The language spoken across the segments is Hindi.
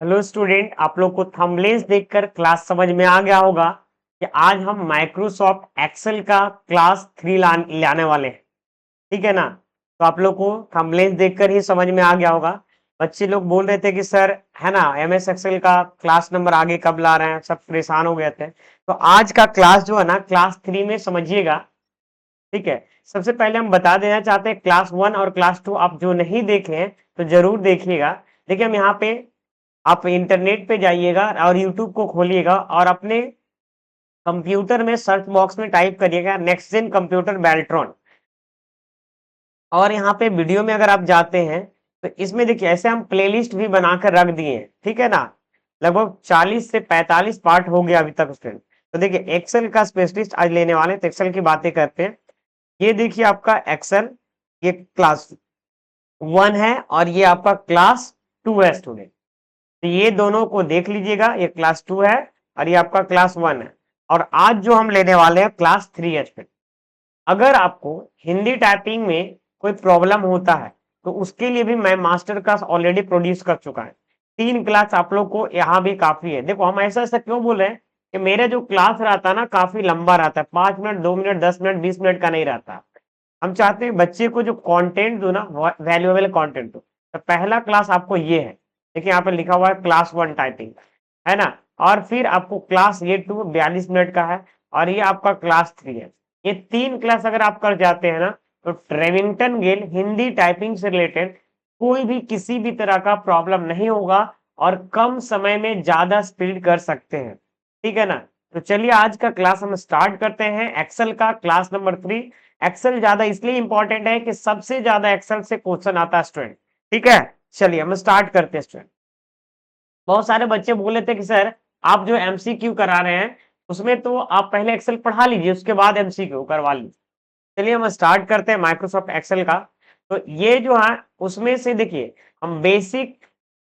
हेलो स्टूडेंट, आप लोग को थंबनेल्स देखकर क्लास समझ में आ गया होगा कि आज हम माइक्रोसॉफ्ट एक्सेल का क्लास 3 लाने वाले हैं। ठीक है ना। तो आप लोग को थंबनेल्स देखकर ही समझ में आ गया होगा। बच्चे लोग बोल रहे थे कि सर, है ना, एमएस एक्सेल का क्लास नंबर आगे कब ला रहे हैं, सब परेशान हो गए थे। तो आज का क्लास जो है ना, क्लास 3 में समझिएगा। ठीक है। सबसे पहले हम बता देना चाहते हैं, क्लास 1 और क्लास 2 आप जो नहीं देखे हैं तो जरूर देखिएगा। देखिए, हम यहाँ पे आप इंटरनेट पे जाइएगा और यूट्यूब को खोलिएगा और अपने कंप्यूटर में सर्च बॉक्स में टाइप करिएगा नेक्स्ट जेन कंप्यूटर बैल्ट्रॉन। और यहाँ पे वीडियो में अगर आप जाते हैं तो इसमें देखिए, ऐसे हम प्लेलिस्ट भी बनाकर रख दिए हैं। ठीक है ना। लगभग 40 से 45 पार्ट हो गया अभी तक स्टूडेंट। तो देखिए, एक्सेल का स्पेशलिस्ट आज लेने वाले हैं, तो एक्सेल की बातें करते हैं। ये देखिए आपका एक्सेल, ये क्लास 1 है और ये आपका क्लास 2 है स्टूडेंट। तो ये दोनों को देख लीजिएगा, ये क्लास 2 है और ये आपका क्लास 1 है। और आज जो हम लेने वाले हैं क्लास 3 है। अगर आपको हिंदी टाइपिंग में कोई प्रॉब्लम होता है तो उसके लिए भी मैं मास्टर क्लास ऑलरेडी प्रोड्यूस कर चुका है। 3 क्लास आप लोग को यहाँ भी काफी है। देखो, हम ऐसा ऐसा क्यों बोले हैं कि मेरा जो क्लास रहता है ना, काफी लंबा रहता है, 5 मिनट, 2 मिनट, 10 मिनट, 20 मिनट का नहीं रहता। हम चाहते हैं बच्चे को जो कंटेंट दो ना, वैल्यूएबल कंटेंट दो। तो पहला क्लास आपको ये है। देखिए, यहाँ पे लिखा हुआ है क्लास 1 टाइपिंग, है ना। और फिर आपको क्लास ये 2 42 मिनट का है और ये आपका क्लास 3 है। ये 3 क्लास अगर आप कर जाते हैं ना, तो रेविंगटन गेल हिंदी टाइपिंग से रिलेटेड कोई भी किसी भी तरह का प्रॉब्लम नहीं होगा और कम समय में ज्यादा स्पीड कर सकते हैं। ठीक है ना। तो चलिए, आज का क्लास हम स्टार्ट करते हैं एक्सेल का क्लास नंबर 3। एक्सेल ज्यादा इसलिए इंपॉर्टेंट है कि सबसे ज्यादा एक्सेल से क्वेश्चन आता है स्टूडेंट। ठीक है। चलिए हम स्टार्ट करते हैं स्टूडेंट। बहुत सारे बच्चे बोले थे कि सर, आप जो एमसीक्यू करा रहे हैं उसमें तो आप पहले एक्सेल पढ़ा लीजिए, उसके बाद एमसीक्यू करवा लीजिए। चलिए हम स्टार्ट करते हैं माइक्रोसॉफ्ट एक्सेल का। तो ये जो है, उसमें से देखिए, हम बेसिक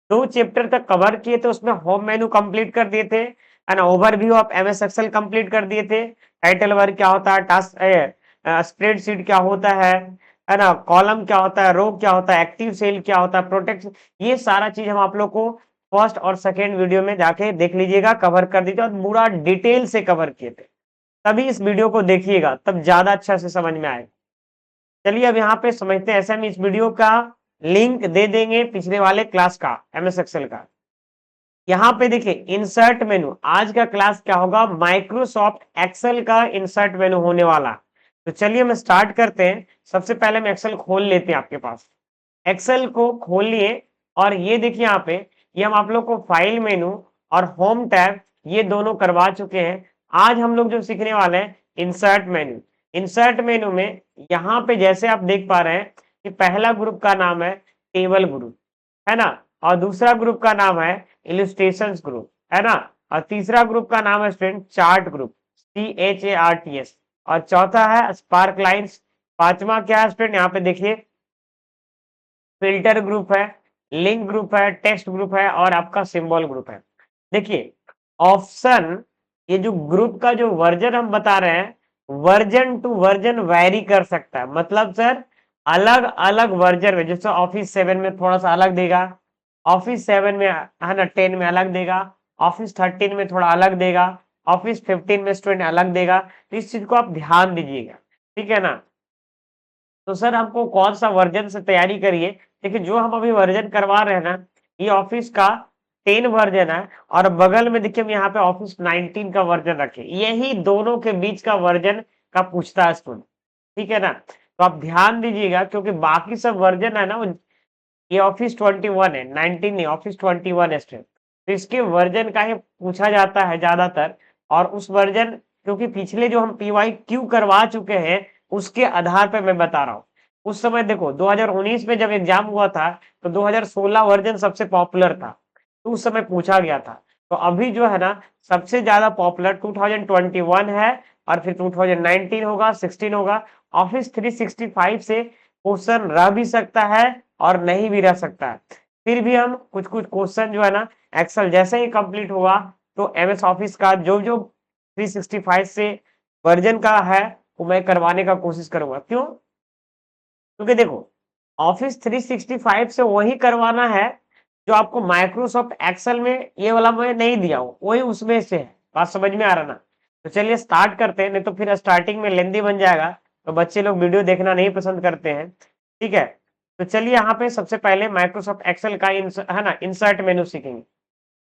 2 चैप्टर तक कवर किए थे। उसमें होम मेनू कंप्लीट कर दिए थे, है ना। Overview of MS Excel complete कर दिए थे। टाइटल वर्क क्या होता है, टास्क स्प्रेडशीट क्या होता है ना, कॉलम क्या होता है, रो क्या होता है, एक्टिव सेल क्या होता है, प्रोटेक्ट, ये सारा चीज हम आप लोग को फर्स्ट और सेकेंड वीडियो में जाके देख लीजिएगा, कवर कर दीजिए और पूरा डिटेल से कवर किए थे। तभी इस वीडियो को देखिएगा, तब ज्यादा अच्छा से समझ में आएगा। चलिए अब यहाँ पे समझते हैं। ऐसे हम इस वीडियो का लिंक दे देंगे पिछले वाले क्लास का, एमएस एक्सेल का। यहाँ पे देखिए, इंसर्ट मेनू, आज का क्लास क्या होगा, माइक्रोसॉफ्ट एक्सेल का इंसर्ट मेनू होने वाला। तो चलिए हम स्टार्ट करते हैं। सबसे पहले हम एक्सेल खोल लेते हैं आपके पास। एक्सेल को खोल लिए और ये देखिए यहाँ पे, ये हम आप लोग को फाइल मेनू और होम टैब ये दोनों करवा चुके हैं। आज हम लोग जो सीखने वाले हैं, इंसर्ट मेनू। इंसर्ट मेनू में यहाँ पे जैसे आप देख पा रहे हैं कि पहला ग्रुप का नाम है टेबल ग्रुप, है ना। और दूसरा ग्रुप का नाम है इलस्ट्रेशंस ग्रुप, है ना। और तीसरा ग्रुप का नाम है स्टूडेंट चार्ट ग्रुप, CHARTS। और चौथा है स्पार्क लाइन्स। पांचवा क्या है स्टूडेंट, यहाँ पे देखिए, फिल्टर ग्रुप है, लिंक ग्रुप है, टेक्स्ट ग्रुप है और आपका सिंबल ग्रुप है। देखिए, ऑप्शन, ये जो ग्रुप का जो वर्जन हम बता रहे हैं, वर्जन टू वर्जन वैरी कर सकता है। मतलब सर, अलग अलग वर्जन में, जैसे ऑफिस 7 में थोड़ा सा अलग देगा, ऑफिस 7 में, है ना, 10 में अलग देगा, ऑफिस 13 में थोड़ा अलग देगा, ऑफिस 15 में स्टूडेंट अलग देगा। तो इस चीज को आप ध्यान दीजिएगा। ठीक है ना। तो सर, हमको कौन सा वर्जन से तैयारी करिए। देखिए, जो हम अभी वर्जन करवा रहे हैं ना, ये ऑफिस का 10 वर्जन है और बगल में देखिए हम यहाँ पे ऑफिस 19 का वर्जन रखे, यही दोनों के बीच का वर्जन का पूछता है स्टूडेंट। ठीक है ना। तो आप ध्यान दीजिएगा, क्योंकि बाकी सब वर्जन है ना, ये ऑफिस 21 है, 19 नहीं, ऑफिस 21 है स्टूडेंट। तो इसके वर्जन का ही पूछा जाता है ज्यादातर। और उस वर्जन, क्योंकि पिछले जो हम PYQ करवा चुके हैं उसके आधार पर मैं बता रहा हूँ। उस समय देखो, 2019 में जब एग्जाम हुआ था तो 2016 वर्जन सबसे पॉपुलर था, तो उस समय पूछा गया था। तो अभी जो है ना, सबसे ज्यादा पॉपुलर 2021 है और फिर 2019 होगा, 16 होगा। ऑफिस 365 से क्वेश्चन रह भी सकता है और नहीं भी रह सकता है। फिर भी हम कुछ कुछ क्वेश्चन जो है ना, एक्सेल जैसे ही कंप्लीट हुआ तो MS ऑफिस का जो जो 365 से वर्जन का है वो मैं करवाने का कोशिश करूंगा। क्यों? क्योंकि देखो, ऑफिस 365 से वही करवाना है जो आपको माइक्रोसॉफ्ट एक्सेल में ये वाला मैं नहीं दिया हूँ, वही उसमें से है। बात समझ में आ रहा ना? तो चलिए स्टार्ट करते हैं, नहीं तो फिर स्टार्टिंग में लेंदी बन जाएगा, तो बच्चे लोग वीडियो देखना नहीं पसंद करते हैं। ठीक है, तो चलिए यहाँ पे सबसे पहले माइक्रोसॉफ्ट एक्सेल का है ना इंसर्ट मेनू सीखेंगे।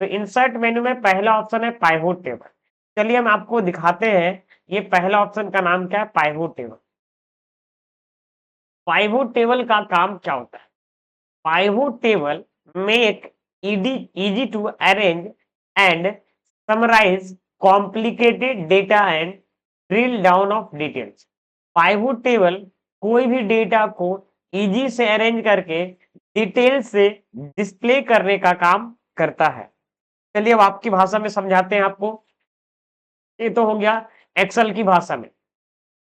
तो इंसर्ट मेनू में पहला ऑप्शन है पाइवोट टेबल। चलिए हम आपको दिखाते हैं, ये पहला ऑप्शन का नाम क्या है, पाइवोट टेबल। पाइवोट टेबल का काम क्या होता है? Pivot table make easy to arrange and summarize complicated data and drill down of details। Pivot table कोई भी डेटा को इजी से अरेंज करके डिटेल से डिस्प्ले करने का काम करता है। चलिए अब आपकी भाषा में समझाते हैं आपको। ये तो हो गया एक्सेल की भाषा में।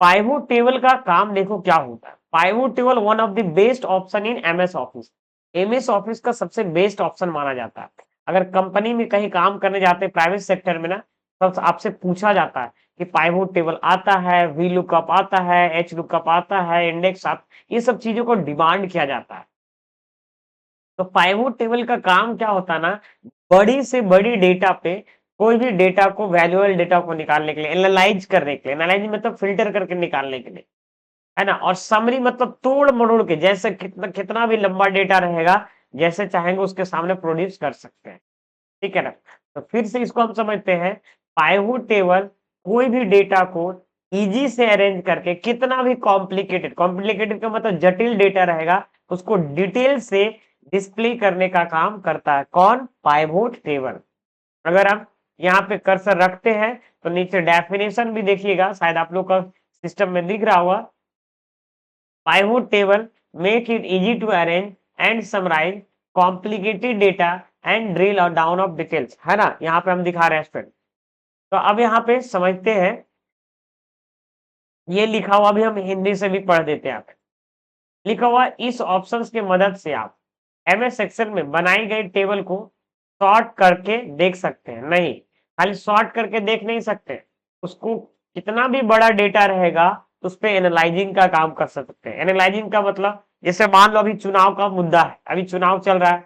पाइवोट टेबल का काम देखो क्या होता है। Pivot table one of the best option in MS office. MS office का सबसे बेस्ट ऑप्शन माना जाता है। अगर कंपनी में कहीं काम करने जाते हैं प्राइवेट सेक्टर में ना, तब आपसे पूछा जाता है कि पाइवोट टेबल आता है, वी लुकअप आता है, एच लुकअप आता है, इंडेक्स आता, ये सब चीजों को डिमांड किया जाता है। तो पाइवोट टेबल का काम क्या होता है ना, बड़ी से बड़ी डेटा पे कोई भी डेटा को, वैल्यूएबल डेटा को निकालने के लिए, एनालाइज करने के लिए, एनालाइज मतलब फिल्टर करके निकालने के लिए, है ना। और समरी मतलब तोड़ मरोड़ के, जैसे कितना कितना भी लंबा डेटा रहेगा, जैसे चाहेंगे उसके सामने प्रोड्यूस कर सकते हैं। ठीक है ना। तो फिर से इसको हम समझते हैं। पाइवोट टेबल कोई भी डेटा को इजी से अरेंज करके, कितना भी कॉम्प्लिकेटेड, कॉम्प्लिकेटेड का मतलब जटिल डेटा रहेगा, उसको डिटेल से डिस्प्ले करने का काम करता है। कौन? Pivot table. अगर हम यहाँ पे कर्सर रखते हैं तो नीचे डेफिनेशन भी देखिएगा, शायद आप लोग का सिस्टम में दिख रहा होगा। Pivot table make it easy to arrange and summarise complicated data and drill और डाउन ऑफ डिटेल्स, है ना। यहाँ पे हम दिखा रहे हैं स्टूडेंट। तो अब यहाँ पे समझते हैं, ये लिखा हुआ भी हम हिंदी से भी पढ़ देते हैं। आप लिखा हुआ इस ऑप्शंस की मदद से आप एमएस एक्सेल में बनाई गई टेबल को सॉर्ट करके देख सकते हैं। नहीं, खाली सॉर्ट करके देख नहीं सकते, उसको कितना भी बड़ा डेटा रहेगा उस पर एनालाइजिंग का काम कर सकते हैं। एनालाइजिंग का मतलब, जैसे मान लो अभी चुनाव का मुद्दा है, अभी चुनाव चल रहा है,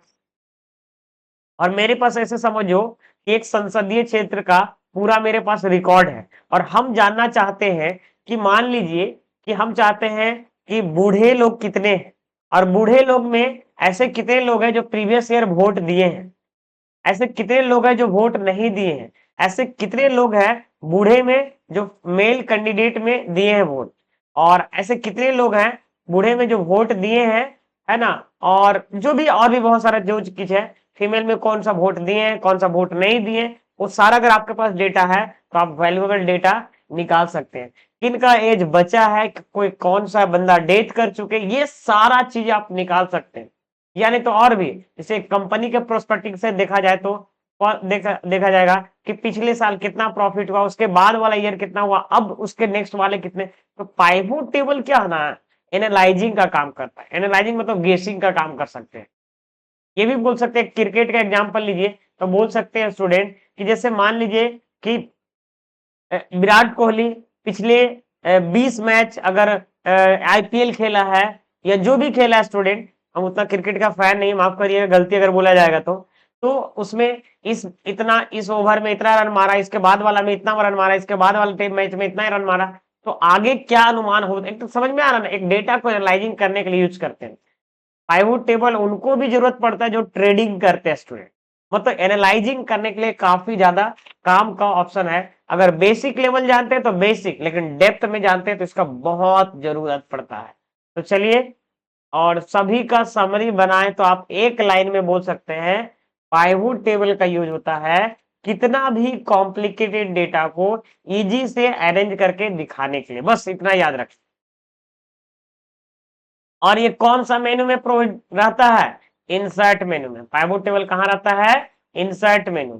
और मेरे पास ऐसे समझो कि एक संसदीय क्षेत्र का पूरा मेरे पास रिकॉर्ड है, और हम जानना चाहते हैं कि मान लीजिए कि हम चाहते हैं कि बूढ़े लोग कितने हैं, और बूढ़े लोग में ऐसे कितने लोग हैं जो प्रीवियस ईयर वोट दिए हैं, ऐसे कितने लोग हैं जो वोट नहीं दिए हैं, ऐसे कितने लोग हैं बूढ़े में जो मेल कैंडिडेट में दिए हैं वोट, और ऐसे कितने लोग हैं बूढ़े में जो वोट दिए हैं, है ना। और भी बहुत सारा जो चीज है, फीमेल में कौन सा वोट दिए हैं, कौन सा वोट नहीं दिए, वो सारा अगर आपके पास डेटा है तो आप वैल्यूएबल डेटा निकाल सकते हैं। किनका एज बचा है, कोई कौन सा बंदा डेथ कर चुके, ये सारा चीज आप निकाल सकते हैं। यानी तो और भी, जैसे कंपनी के प्रोस्पेक्टिव से देखा जाए तो देखा जाएगा कि पिछले साल कितना प्रॉफिट हुआ, उसके बाद वाला ईयर कितना हुआ, अब उसके नेक्स्ट वाले कितने। तो पाइवोट टेबल क्या है ना, एनालाइजिंग का काम करता है। एनालाइजिंग मतलब गेसिंग का काम कर सकते हैं। ये भी बोल सकते हैं, क्रिकेट का एग्जांपल लीजिए तो बोल सकते हैं स्टूडेंट कि जैसे मान लीजिए कि विराट कोहली पिछले 20 मैच अगर आईपीएल खेला है, या जो भी खेला है स्टूडेंट, हम उतना क्रिकेट का फैन नहीं, माफ करिएगा गलती अगर बोला जाएगा तो उसमें इस ओवर में इतना रन मारा, इसके बाद वाला में इतना रन मारा, इसके बाद वाले मैच में इतना ही रन मारा, तो आगे क्या अनुमान हो, एक तो समझ में आ रहा ना, एक डेटा को एनालाइजिंग करने के लिए यूज करते हैं। पाइवोट टेबल उनको भी जरूरत पड़ता है जो ट्रेडिंग करते हैं स्टूडेंट, मतलब एनालाइजिंग करने के लिए काफी ज्यादा काम का ऑप्शन है। अगर बेसिक लेवल जानते हैं तो बेसिक, लेकिन डेप्थ में जानते हैं तो इसका बहुत जरूरत पड़ता है। तो चलिए, और सभी का समरी बनाए तो आप एक लाइन में बोल सकते हैं, पाइवोट टेबल का यूज होता है कितना भी कॉम्प्लिकेटेड डेटा को इजी से अरेंज करके दिखाने के लिए। बस इतना याद रखें। और ये कौन सा मेनू में प्रोवाइड रहता है? इंसर्ट मेनू में। पाइवोट टेबल कहां रहता है? इंसर्ट मेनू।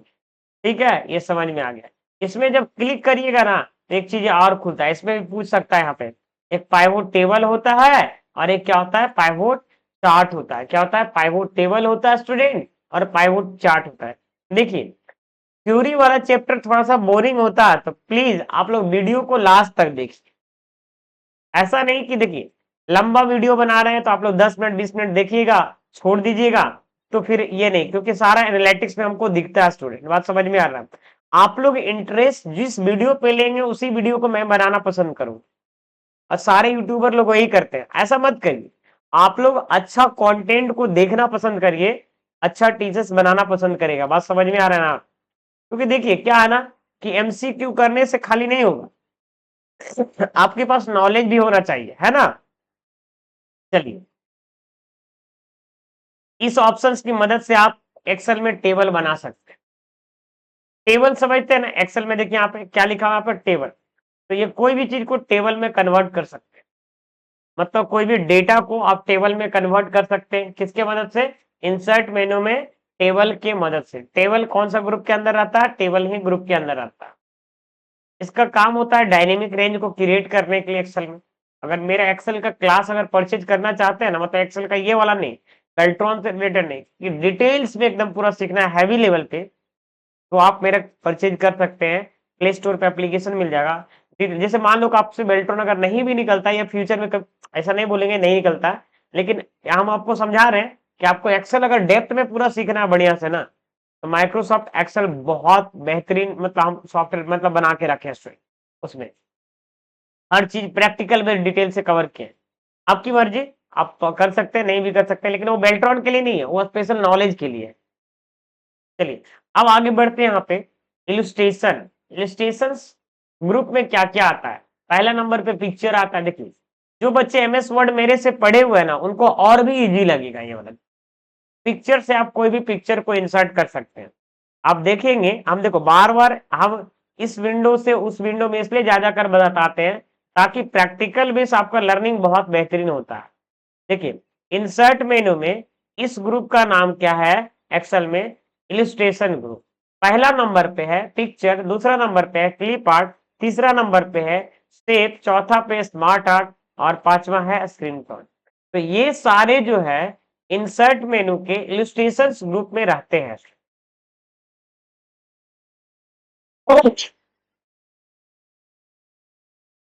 ठीक है, ये समझ में आ गया। इसमें जब क्लिक करिएगा ना तो एक चीज और खुलता है, इसमें भी पूछ सकता है। यहाँ पे एक पाइवोट टेबल होता है और एक क्या होता है, पाइवोट चार्ट होता है। क्या होता है? पाइवोट टेबल होता है स्टूडेंट, और पाइवोट चार्ट होता है। देखिए, थ्योरी वाला चैप्टर थोड़ा सा बोरिंग होता है, तो प्लीज आप लोग वीडियो को लास्ट तक देखिए। ऐसा नहीं कि देखिए लंबा वीडियो बना रहे हैं तो आप लोग 10 मिनट 20 मिनट देखिएगा, छोड़ दीजिएगा, तो फिर ये नहीं, क्योंकि सारा एनालिटिक्स में हमको दिखता है स्टूडेंट, बात समझ में आ रहा है। आप लोग इंटरेस्ट जिस वीडियो पे लेंगे उसी वीडियो को मैं बनाना पसंद करूंगा, और सारे यूट्यूबर लोग वही करते हैं। ऐसा मत करिए, आप लोग अच्छा कंटेंट को देखना पसंद करिए, अच्छा टीचर्स बनाना पसंद करेगा। बात समझ में आ रहा है ना? क्योंकि देखिए क्या है ना कि एमसीक्यू करने से खाली नहीं होगा, आपके पास नॉलेज भी होना चाहिए, है ना? चलिए, इस ऑप्शंस की मदद से आप एक्सेल में टेबल बना सकते हैं। टेबल समझते हैं ना? एक्सेल में देखिए यहाँ पे क्या लिखा हुआ है, यहाँ पे टेबल। तो ये कोई भी चीज को टेबल में कन्वर्ट कर सकते हैं, मतलब कोई भी डेटा को आप टेबल में कन्वर्ट कर सकते हैं। किसके मदद से? इंसर्ट मेनू में टेबल के मदद से। टेबल कौन सा ग्रुप के अंदर आता है? टेबल ही ग्रुप के अंदर आता है। इसका काम होता है डायनेमिक रेंज को क्रिएट करने के लिए एक्सेल में। अगर मेरा एक्सेल का क्लास अगर परचेज करना चाहते हैं ना, मतलब एक्सेल का ये वाला नहीं, बेल्ट्रॉन से रिलेटेड नहीं, कि डिटेल्स में एकदम पूरा सीखना है हैवी लेवल पे, तो आप मेरा परचेज कर सकते हैं। प्ले स्टोर पे एप्लीकेशन मिल जाएगा। जैसे मान लो कि आपसे बेल्ट्रॉन अगर नहीं भी निकलता या फ्यूचर में ऐसा नहीं बोलेंगे नहीं निकलता, लेकिन हम आपको समझा रहे हैं कि आपको एक्सेल अगर डेप्थ में पूरा सीखना है बढ़िया से ना, तो माइक्रोसॉफ्ट एक्सेल बहुत बेहतरीन, मतलब हम सॉफ्टवेयर मतलब बना के रखे हैं उसमें हर चीज प्रैक्टिकल में डिटेल से कवर किए। आपकी मर्जी, आप कर सकते हैं नहीं भी कर सकते हैं, लेकिन वो बेल्ट्रॉन के लिए नहीं है, वो स्पेशल नॉलेज के लिए है। चलिए, अब आगे बढ़ते हैं। यहाँ पे इलुस्ट्रेशन, इलुस्ट्रेशन ग्रुप में क्या क्या आता है? पहला नंबर पे पिक्चर आता है। देखिए, जो बच्चे एमएस वर्ड मेरे से पढ़े हुए हैं ना, उनको और भी इजी लगेगा ये वाला। पिक्चर से आप कोई भी पिक्चर को इंसर्ट कर सकते हैं। आप देखेंगे, हम देखो बार बार हम इस विंडो से उस विंडो में इसलिए ज्यादा कर बताते हैं ताकि प्रैक्टिकल बेस आपका लर्निंग बहुत बेहतरीन होता है। देखिए, इंसर्ट मेनू में इस ग्रुप का नाम क्या है एक्सेल में? Illustration group. पहला नंबर पे है पिक्चर, दूसरा नंबर पे है क्लिप आर्ट, तीसरा नंबर पे है स्टेप, चौथा पे स्मार्ट आर्ट, और पांचवा है स्क्रीन शॉट। तो ये सारे जो है इंसर्ट मेनू के इलिस्ट्रेशन ग्रुप में रहते हैं।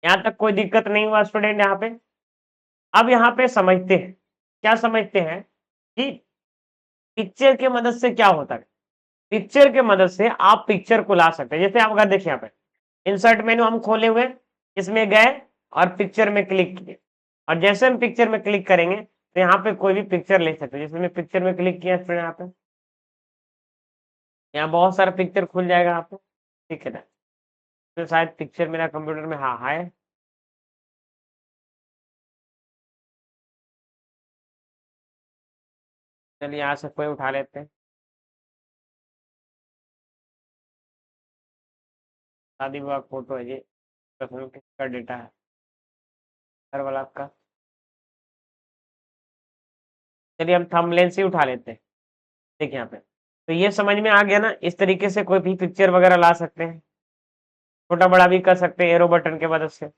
यहां तक कोई दिक्कत नहीं हुआ स्टूडेंट यहाँ पे? अब यहाँ पे समझते हैं, क्या समझते हैं कि पिक्चर के मदद से क्या होता है। पिक्चर के मदद से आप पिक्चर को ला सकते हैं। जैसे आप अगर देखिए यहाँ पे इंसर्ट मेनू हम खोले हुए, इसमें गए और पिक्चर में क्लिक किए, और जैसे हम पिक्चर में क्लिक करेंगे तो यहाँ पे कोई भी पिक्चर ले सकते हैं। जैसे मैं पिक्चर में क्लिक किया स्टूडेंट, यहाँ पे यहाँ बहुत सारा पिक्चर खुल जाएगा यहाँ पे, ठीक है ना? तो शायद पिक्चर मेरा कंप्यूटर में हाँ है। चलिए यहाँ से कोई उठा लेते हैं। शादी विवाह फोटो है ये, पर्सनल का डेटा है, घर वाला आपका। चलिए हम थंबनेल से ही उठा लेते हैं। देखिए यहाँ पे, तो ये समझ में आ गया ना? इस तरीके से कोई भी पिक्चर वगैरह ला सकते हैं, छोटा बड़ा भी कर सकते हैं एरो बटन के मदद से।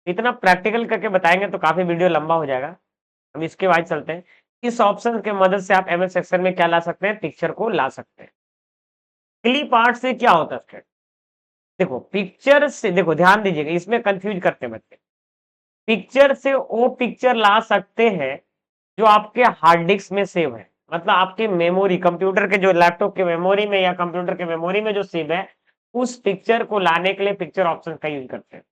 इतना प्रैक्टिकल करके बताएंगे तो काफी वीडियो लंबा हो जाएगा, हम इसके बाद चलते हैं। इस ऑप्शन के मदद से आप एमएस एक्सेल में क्या ला सकते हैं? पिक्चर को ला सकते हैं। क्लिप आर्ट से क्या होता है? देखो पिक्चर से, देखो ध्यान दीजिएगा, इसमें कंफ्यूज करते हैं बच्चे। पिक्चर से वो पिक्चर ला सकते हैं जो आपके हार्ड डिस्क में सेव है, मतलब आपके मेमोरी, कंप्यूटर के जो लैपटॉप के मेमोरी में या कंप्यूटर के मेमोरी में जो सेव है, उस पिक्चर को लाने के लिए पिक्चर ऑप्शन का यूज करते हैं।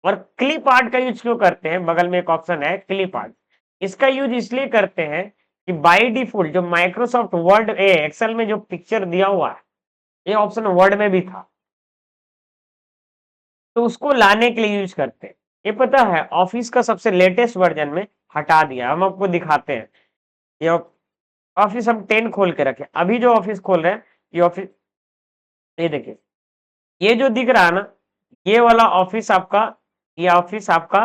और क्लिप आर्ट का यूज क्यों करते हैं? बगल में एक ऑप्शन है क्लिप आर्ट। इसका यूज इसलिए करते हैं कि बाय डिफॉल्ट जो माइक्रोसॉफ्ट वर्ड एक्सेल में जो पिक्चर दिया हुआ है, ये ऑप्शन वर्ड में भी था, तो उसको लाने के लिए यूज करते हैं। ये पता है ऑफिस का सबसे लेटेस्ट वर्जन में हटा दिया, हम आपको दिखाते हैं। ये ऑफिस हम 10 खोल के रखे, अभी जो ऑफिस खोल रहे हैं ये ऑफिस, ये देखिए, ये जो दिख रहा है ना, ये वाला ऑफिस आपका, ये ऑफिस आपका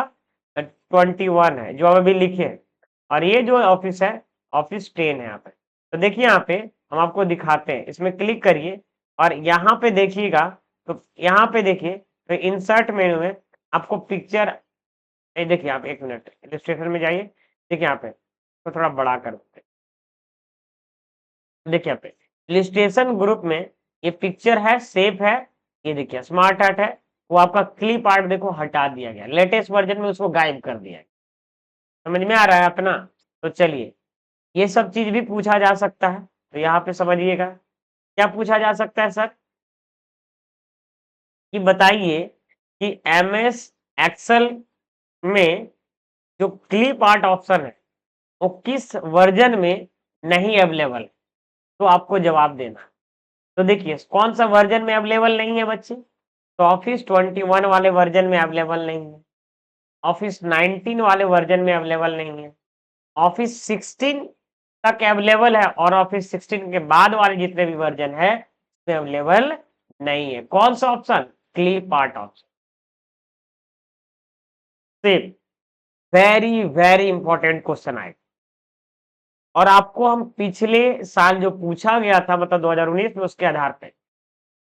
21 है जो अभी लिखे है, और ये जो ऑफिस है ऑफिस 10 है यहाँ पे। तो देखिए यहाँ पे हम आपको दिखाते हैं, इसमें क्लिक करिए और यहाँ पे देखिएगा, तो यहाँ पे देखिए, तो इंसर्ट मेनू में आपको पिक्चर, ये देखिए आप एक मिनट इलस्ट्रेशन में जाइए, देखिए यहाँ पे तो थोड़ा बड़ा कर देते हैं। देखिए यहाँ पे इलस्ट्रेशन ग्रुप में ये पिक्चर है, सेफ है, ये देखिए स्मार्ट आर्ट है, वो आपका क्लिप आर्ट देखो हटा दिया गया, लेटेस्ट वर्जन में उसको गायब कर दिया है। समझ में आ रहा है अपना? तो चलिए, ये सब चीज भी पूछा जा सकता है। तो यहाँ पे समझिएगा क्या पूछा जा सकता है सर, कि बताइए कि एमएस एक्सेल में जो क्लिप आर्ट ऑप्शन है वो किस वर्जन में नहीं अवेलेबल है, तो आपको जवाब देना है। तो देखिए कौन सा वर्जन में अवेलेबल नहीं है बच्चे, तो ऑफिस 21 वाले वर्जन में अवेलेबल नहीं है, ऑफिस 19 वाले वर्जन में अवेलेबल नहीं है, ऑफिस 16 तक अवेलेबल है और ऑफिस 16 के बाद वाले जितने भी वर्जन है उसमें अवेलेबल नहीं है। कौन सा option, clip art option. Same, very very important question आएगा और आपको हम पिछले साल जो पूछा गया था मतलब 2019 में उसके आधार पे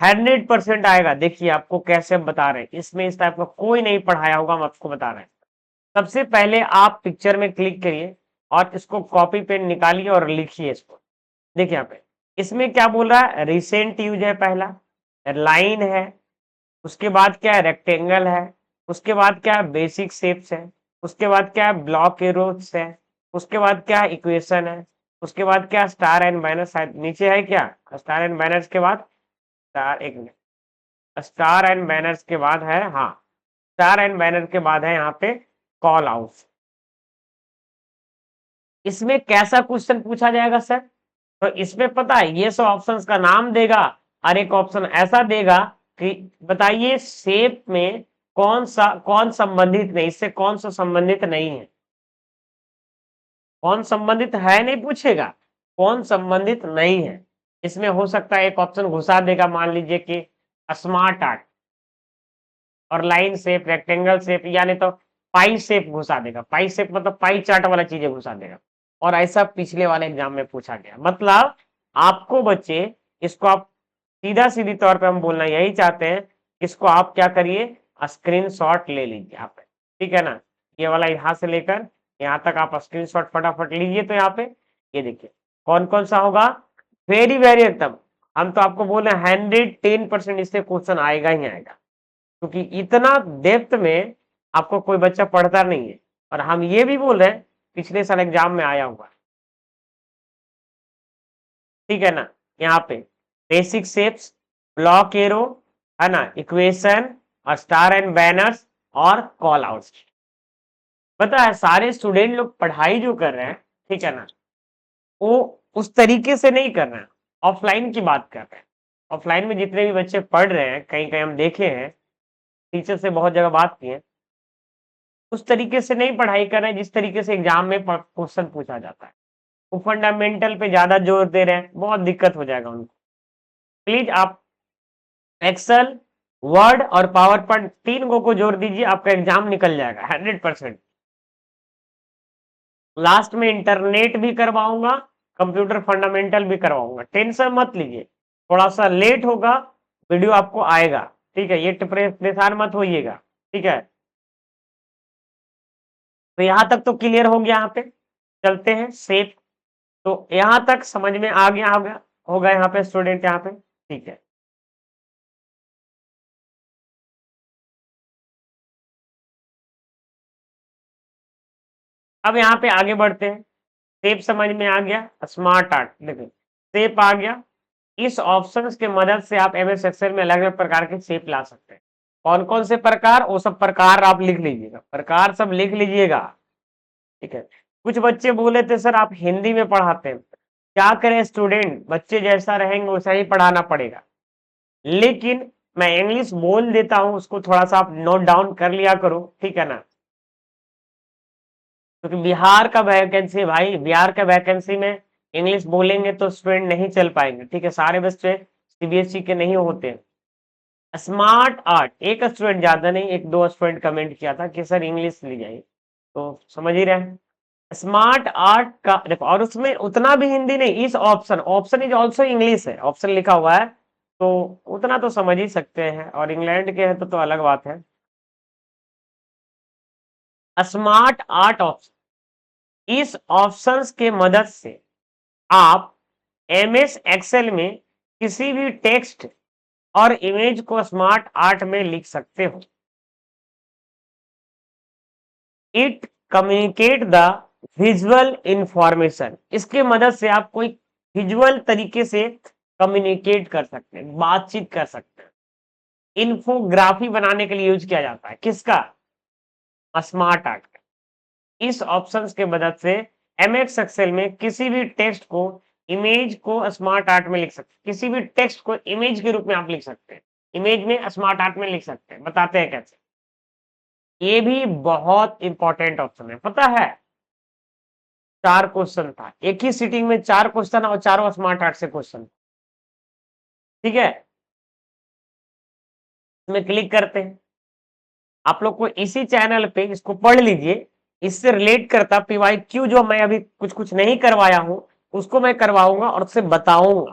100% आएगा। देखिए आपको कैसे हम बता रहे हैं, इसमें इस टाइप का कोई नहीं पढ़ाया होगा, हम आपको बता रहे हैं। सबसे पहले आप पिक्चर में क्लिक करिए और इसको कॉपी पेन निकालिए और लिखिए इसको। देखिए यहाँ पे इसमें क्या बोल रहा है, रिसेंट यूज है, पहला लाइन है, उसके बाद क्या है रेक्टेंगल है, उसके बाद क्या है बेसिक शेप्स है, उसके बाद क्या है ब्लॉक एरोस है, उसके बाद क्या है इक्वेशन है, उसके बाद क्या स्टार एंड बैनर, शायद नीचे है क्या स्टार एंड बैनर्स के बाद, स्टार एक मिनट, स्टार एंड बैनर्स के बाद है, हाँ स्टार एंड बैनर के बाद है यहाँ पे कॉल आउट। इसमें कैसा क्वेश्चन पूछा जाएगा सर, तो इसमें पता है ये सब ऑप्शंस का नाम देगा और एक ऑप्शन ऐसा देगा कि बताइए शेप में कौन संबंधित नहीं, इससे कौन सा संबंधित नहीं है, कौन संबंधित है नहीं पूछेगा, कौन संबंधित नहीं है। इसमें हो सकता है एक ऑप्शन घुसा देगा, मान लीजिए कि स्मार्ट आर्ट और लाइन शेप रेक्टेंगल शेप, यानी तो पाई शेप घुसा देगा, पाई शेप मतलब पाई चार्ट वाला चीजें घुसा देगा। और ऐसा पिछले वाले एग्जाम में पूछा गया। मतलब आपको बच्चे इसको आप सीधा सीधी तौर पे हम बोलना यही चाहते हैं, इसको आप क्या करिए स्क्रीनशॉट ले लीजिए आप, ठीक है ना, ये वाला यहां से लेकर यहाँ तक आप स्क्रीनशॉट फटाफट लीजिए। तो यहाँ पे ये देखिए कौन कौन सा होगा, वेरी वेरी एकदम, हम तो आपको बोल रहे हैं 110% इससे क्वेश्चन आएगा ही आएगा, क्योंकि इतना डेप्थ में आपको कोई बच्चा पढ़ता नहीं है। और हम ये भी बोल रहे हैं पिछले साल एग्जाम में आया हुआ, ठीक है ना, यहाँ पे बेसिक शेप्स, ब्लॉक एरो, है ना, इक्वेशन और स्टार एंड बैनर्स और कॉल आउट्स। पता है सारे स्टूडेंट लोग पढ़ाई जो कर रहे हैं, ठीक है ना, वो उस तरीके से नहीं कर रहे हैं, ऑफलाइन की बात कर रहे हैं। ऑफलाइन में जितने भी बच्चे पढ़ रहे हैं, कहीं कहीं हम देखे हैं, टीचर से बहुत जगह बात की है, उस तरीके से नहीं पढ़ाई कर रहे हैं जिस तरीके से एग्जाम में क्वेश्चन पूछा जाता है। वो फंडामेंटल पे ज्यादा जोर दे रहे हैं, बहुत दिक्कत हो जाएगा उनको। प्लीज आप एक्सेल, वर्ड और पावर पॉइंट तीन को जोड़ दीजिए, आपका एग्जाम निकल जाएगा 100%। लास्ट में इंटरनेट भी करवाऊंगा, कंप्यूटर फंडामेंटल भी करवाऊंगा, टेंशन मत लीजिए। थोड़ा सा लेट होगा, वीडियो आपको आएगा, ठीक है, ये परेशान मत होइएगा, ठीक है। तो यहां तक तो क्लियर हो गया, यहाँ पे चलते हैं सेफ। तो यहां तक समझ में आ गया होगा यहाँ पे स्टूडेंट, यहाँ पे ठीक है। अब यहाँ पे आगे बढ़ते हैं, शेप समझ में आ गया, स्मार्ट आर्ट देखिए शेप आ गया। इस ऑप्शंस के मदद से आप एमएस एक्सेल में अलग अलग प्रकार के शेप ला सकते हैं। कौन कौन से प्रकार, वो सब प्रकार आप लिख लीजिएगा, प्रकार सब लिख लीजिएगा, ठीक है। कुछ बच्चे बोले थे सर आप हिंदी में पढ़ाते हैं, क्या करें स्टूडेंट, बच्चे जैसा रहेंगे वैसा ही पढ़ाना पड़ेगा, लेकिन मैं इंग्लिश बोल देता हूं, उसको थोड़ा सा आप नोट डाउन कर लिया करो, ठीक है ना। क्योंकि बिहार का वैकेंसी है भाई, बिहार का वैकेंसी में इंग्लिश बोलेंगे तो स्टूडेंट नहीं चल पाएंगे, ठीक है, सारे बच्चे सीबीएसई के नहीं होते। स्मार्ट आर्ट एक स्टूडेंट, ज्यादा नहीं, एक दो स्टूडेंट कमेंट किया था कि सर इंग्लिश ली जाइए, तो समझ ही रहे हैं। स्मार्ट आर्ट का देखो, और उसमें उतना भी हिंदी नहीं, इस option, option is also English है, ऑप्शन लिखा हुआ है, तो उतना तो समझ ही सकते हैं, और इंग्लैंड के हैं तो अलग बात है। स्मार्ट आर्ट ऑप्शन, इस ऑप्शंस के मदद से आप एमएस एक्सेल में किसी भी टेक्स्ट और इमेज को स्मार्ट आर्ट में लिख सकते हो। It communicate the visual information, इसके मदद से आप कोई विजुअल तरीके से कम्युनिकेट कर सकते हैं, बातचीत कर सकते हैं। इन्फोग्राफी बनाने के लिए यूज किया जाता है, किसका? स्मार्ट आर्ट का। इस ऑप्शंस के मदद से एमएक्स एक्सेल में किसी भी टेक्स्ट को, इमेज को स्मार्ट आर्ट में लिख सकते हैं, किसी भी टेक्स्ट को इमेज के रूप में आप लिख सकते हैं, इमेज में स्मार्ट आर्ट में लिख सकते हैं। बताते हैं कैसे। ये भी बहुत इंपॉर्टेंट ऑप्शन है, पता है। 4 क्वेश्चन था, एक ही सीटिंग में 4 क्वेश्चन और चारों स्मार्ट आर्ट से क्वेश्चन। ठीक है, इसमें क्लिक करते हैं। आप लोग को इसी चैनल पे इसको पढ़ लीजिए, इससे रिलेट करता पीवाईक्यू जो मैं अभी कुछ कुछ नहीं करवाया हूं उसको मैं करवाऊंगा और उससे बताऊंगा।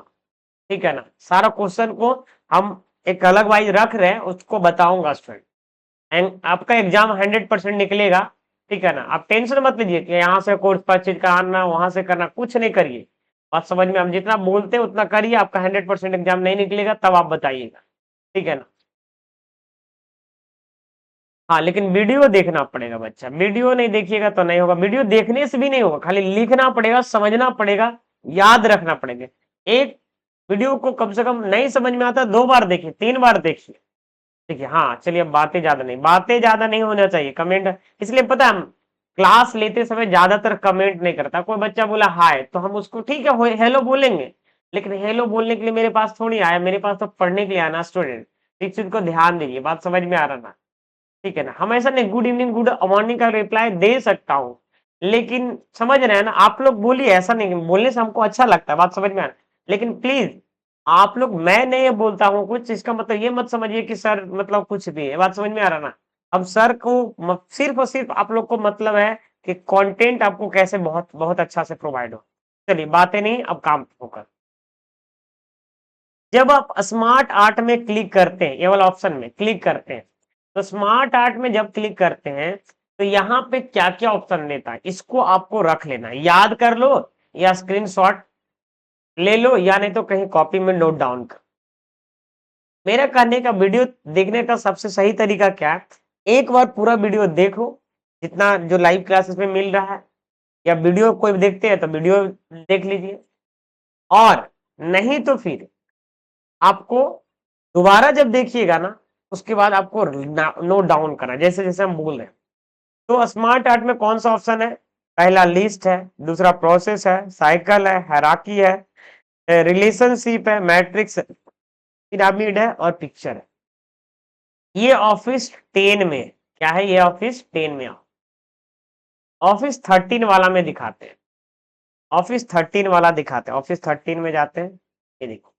ठीक है ना, सारा क्वेश्चन को हम एक अलग वाइज रख रहे हैं, उसको बताऊंगा स्टूडेंट। एंड आपका एग्जाम 100% निकलेगा। ठीक है ना, आप टेंशन मत लीजिए कि यहाँ से कोर्स परचेज कराना, वहां से करना, कुछ नहीं करिए। बात समझ में, हम जितना बोलते हैं उतना करिए, आपका 100% एग्जाम नहीं निकलेगा तब आप बताइएगा। ठीक है ना। हाँ, लेकिन वीडियो देखना पड़ेगा बच्चा, वीडियो नहीं देखिएगा तो नहीं होगा, वीडियो देखने से भी नहीं होगा, खाली लिखना पड़ेगा, समझना पड़ेगा, याद रखना पड़ेगा। एक वीडियो को कम से कम नहीं समझ में आता 2 बार देखिए, 3 बार देखिए। ठीक है, हाँ चलिए, अब बातें ज्यादा नहीं होना चाहिए, कमेंट। इसलिए पता है, हम क्लास लेते समय ज्यादातर कमेंट नहीं करता। कोई बच्चा बोला हाय तो हम उसको ठीक है हेलो बोलेंगे, लेकिन हेलो बोलने के लिए मेरे पास थोड़ी आया, मेरे पास तो पढ़ने के लिए आना स्टूडेंट। इस चीज को ध्यान दीजिए, बात समझ में आ रहा ना। ठीक है ना, हमेशा नहीं गुड इवनिंग गुड मॉर्निंग का रिप्लाई दे सकता हूँ, लेकिन समझ रहे हैं ना आप लोग, बोलिए, ऐसा नहीं, बोलने से हमको अच्छा लगता है, बात समझ में आ रहा है। लेकिन प्लीज आप लोग, मैं नहीं बोलता हूँ कुछ, इसका मतलब ये मत समझिए कि सर मतलब कुछ भी है, बात समझ में आ रहा ना। अब सर को सिर्फ और सिर्फ आप लोग को मतलब है कि कंटेंट आपको कैसे बहुत बहुत अच्छा से प्रोवाइड हो। चलिए, बातें नहीं, अब काम होकर। जब आप स्मार्ट आर्ट में क्लिक करते हैं, ये वाला ऑप्शन में क्लिक करते हैं, तो स्मार्ट आर्ट में जब क्लिक करते हैं तो यहाँ पे क्या क्या ऑप्शन लेता है, इसको आपको रख लेना है, याद कर लो या स्क्रीनशॉट ले लो, या नहीं तो कहीं कॉपी में नोट डाउन कर। मेरा कहने का, वीडियो देखने का सबसे सही तरीका क्या है, एक बार पूरा वीडियो देखो, जितना जो लाइव क्लासेस में मिल रहा है, या वीडियो कोई देखते हैं तो वीडियो देख लीजिए, और नहीं तो फिर आपको दोबारा जब देखिएगा ना, उसके बाद आपको नोट डाउन करना, जैसे जैसे हम बोल रहे हैं। तो स्मार्ट आर्ट में कौन सा ऑप्शन है? पहला लिस्ट है, दूसरा प्रोसेस है, साइकिल है, हायरार्की है, रिलेशनशिप है, मैट्रिक्स, पिरामिड है, और पिक्चर है। ये ऑफिस 10 में क्या है, ये ऑफिस 10 में, ऑफिस 13 वाला में दिखाते हैं, ऑफिस 13 वाला दिखाते हैं, ऑफिस 13 में जाते हैं, ये देखो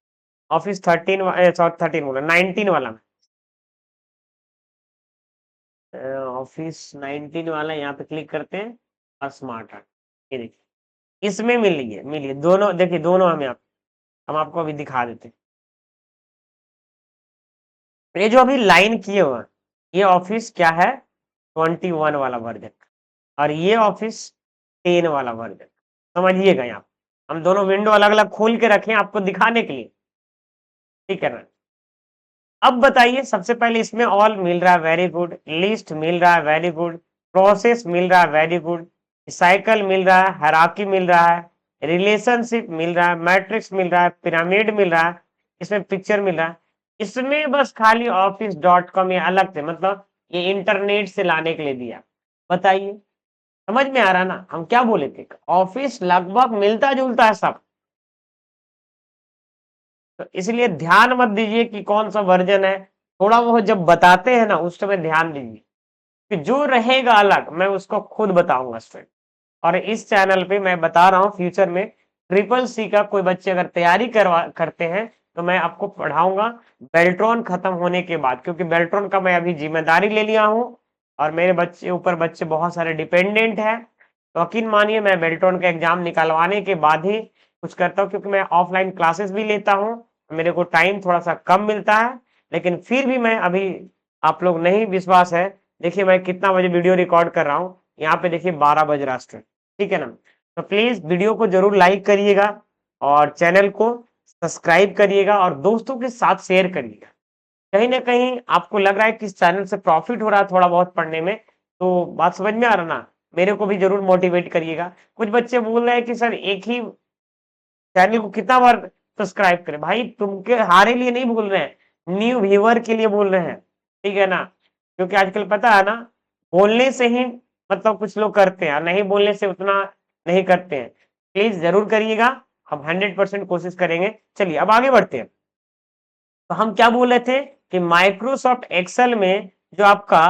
ऑफिस 13, सॉरी 13 बोला, 19 वाला में, ऑफिस 19 वाला यहाँ पे क्लिक करते हैं, और स्मार्ट आर्ट, ये देखिए इसमें मिलिए दोनों, देखिए दोनों हमें हम आपको अभी दिखा देते हैं। ये जो अभी लाइन किए हुए हैं, ये ऑफिस क्या है, 21 वाला वर्जन, और ये ऑफिस 10 वाला वर्जन। समझिएगा, यहाँ हम दोनों विंडो अलग अलग खोल के रखे हैं आपको दिखाने के लिए। ठीक है ना। अब बताइए, सबसे पहले इसमें ऑल मिल रहा है, वेरी गुड, लिस्ट मिल रहा है, वेरी गुड, प्रोसेस मिल रहा है, वेरी गुड, साइकिल मिल रहा है, हायरार्की मिल रहा है, रिलेशनशिप मिल रहा है, मैट्रिक्स मिल रहा है, पिरामिड मिल रहा है, इसमें पिक्चर मिल रहा है। इसमें बस खाली office.com ये अलग से, मतलब ये इंटरनेट से लाने के लिए दिया। बताइए, समझ में आ रहा ना, हम क्या बोले थे, ऑफिस लगभग मिलता जुलता है सब। तो इसलिए ध्यान मत दीजिए कि कौन सा वर्जन है, थोड़ा बहुत जब बताते हैं ना उस समय ध्यान दीजिए, कि जो रहेगा अलग मैं उसको खुद बताऊंगा स्टूडेंट। और इस चैनल पे मैं बता रहा हूँ, फ्यूचर में ट्रिपल सी का कोई बच्चे अगर तैयारी करते हैं तो मैं आपको पढ़ाऊंगा बेल्ट्रॉन खत्म होने के बाद, क्योंकि बेल्ट्रॉन का मैं अभी जिम्मेदारी ले लिया हूँ, और मेरे बच्चे बहुत सारे डिपेंडेंट है। तो यकीन मानिए, मैं बेल्ट्रॉन का एग्जाम निकलवाने के बाद ही कुछ करता हूँ, क्योंकि मैं ऑफलाइन क्लासेस भी लेता हूँ, मेरे को टाइम थोड़ा सा कम मिलता है। लेकिन फिर भी मैं अभी, आप लोग नहीं विश्वास है, देखिए मैं कितना बजे वीडियो रिकॉर्ड कर रहा हूँ, यहाँ पे देखिए 12 बज रहा है। ठीक है ना। तो प्लीज वीडियो को जरूर लाइक करिएगा, और चैनल को सब्सक्राइब करिएगा, और दोस्तों के साथ शेयर करिएगा। कहीं ना कहीं आपको लग रहा है कि इस चैनल से प्रॉफिट हो रहा है थोड़ा बहुत पढ़ने में, तो बात समझ में आ रहा ना, मेरे को भी जरूर मोटिवेट करिएगा। कुछ बच्चे बोल रहे हैं कि सर एक ही चैनल को कितना बार सब्सक्राइब करें। भाई तुमके हारे लिए नहीं बोल रहे हैं, न्यू व्यूअर के लिए बोल रहे हैं, ठीक है ना। क्योंकि आजकल पता है ना, बोलने से ही मतलब कुछ लोग करते हैं, नहीं बोलने से उतना नहीं करते हैं। प्लीज जरूर करिएगा, हम 100% कोशिश करेंगे। चलिए अब आगे बढ़ते हैं। तो हम क्या बोल रहे थे कि माइक्रोसॉफ्ट एक्सेल में जो आपका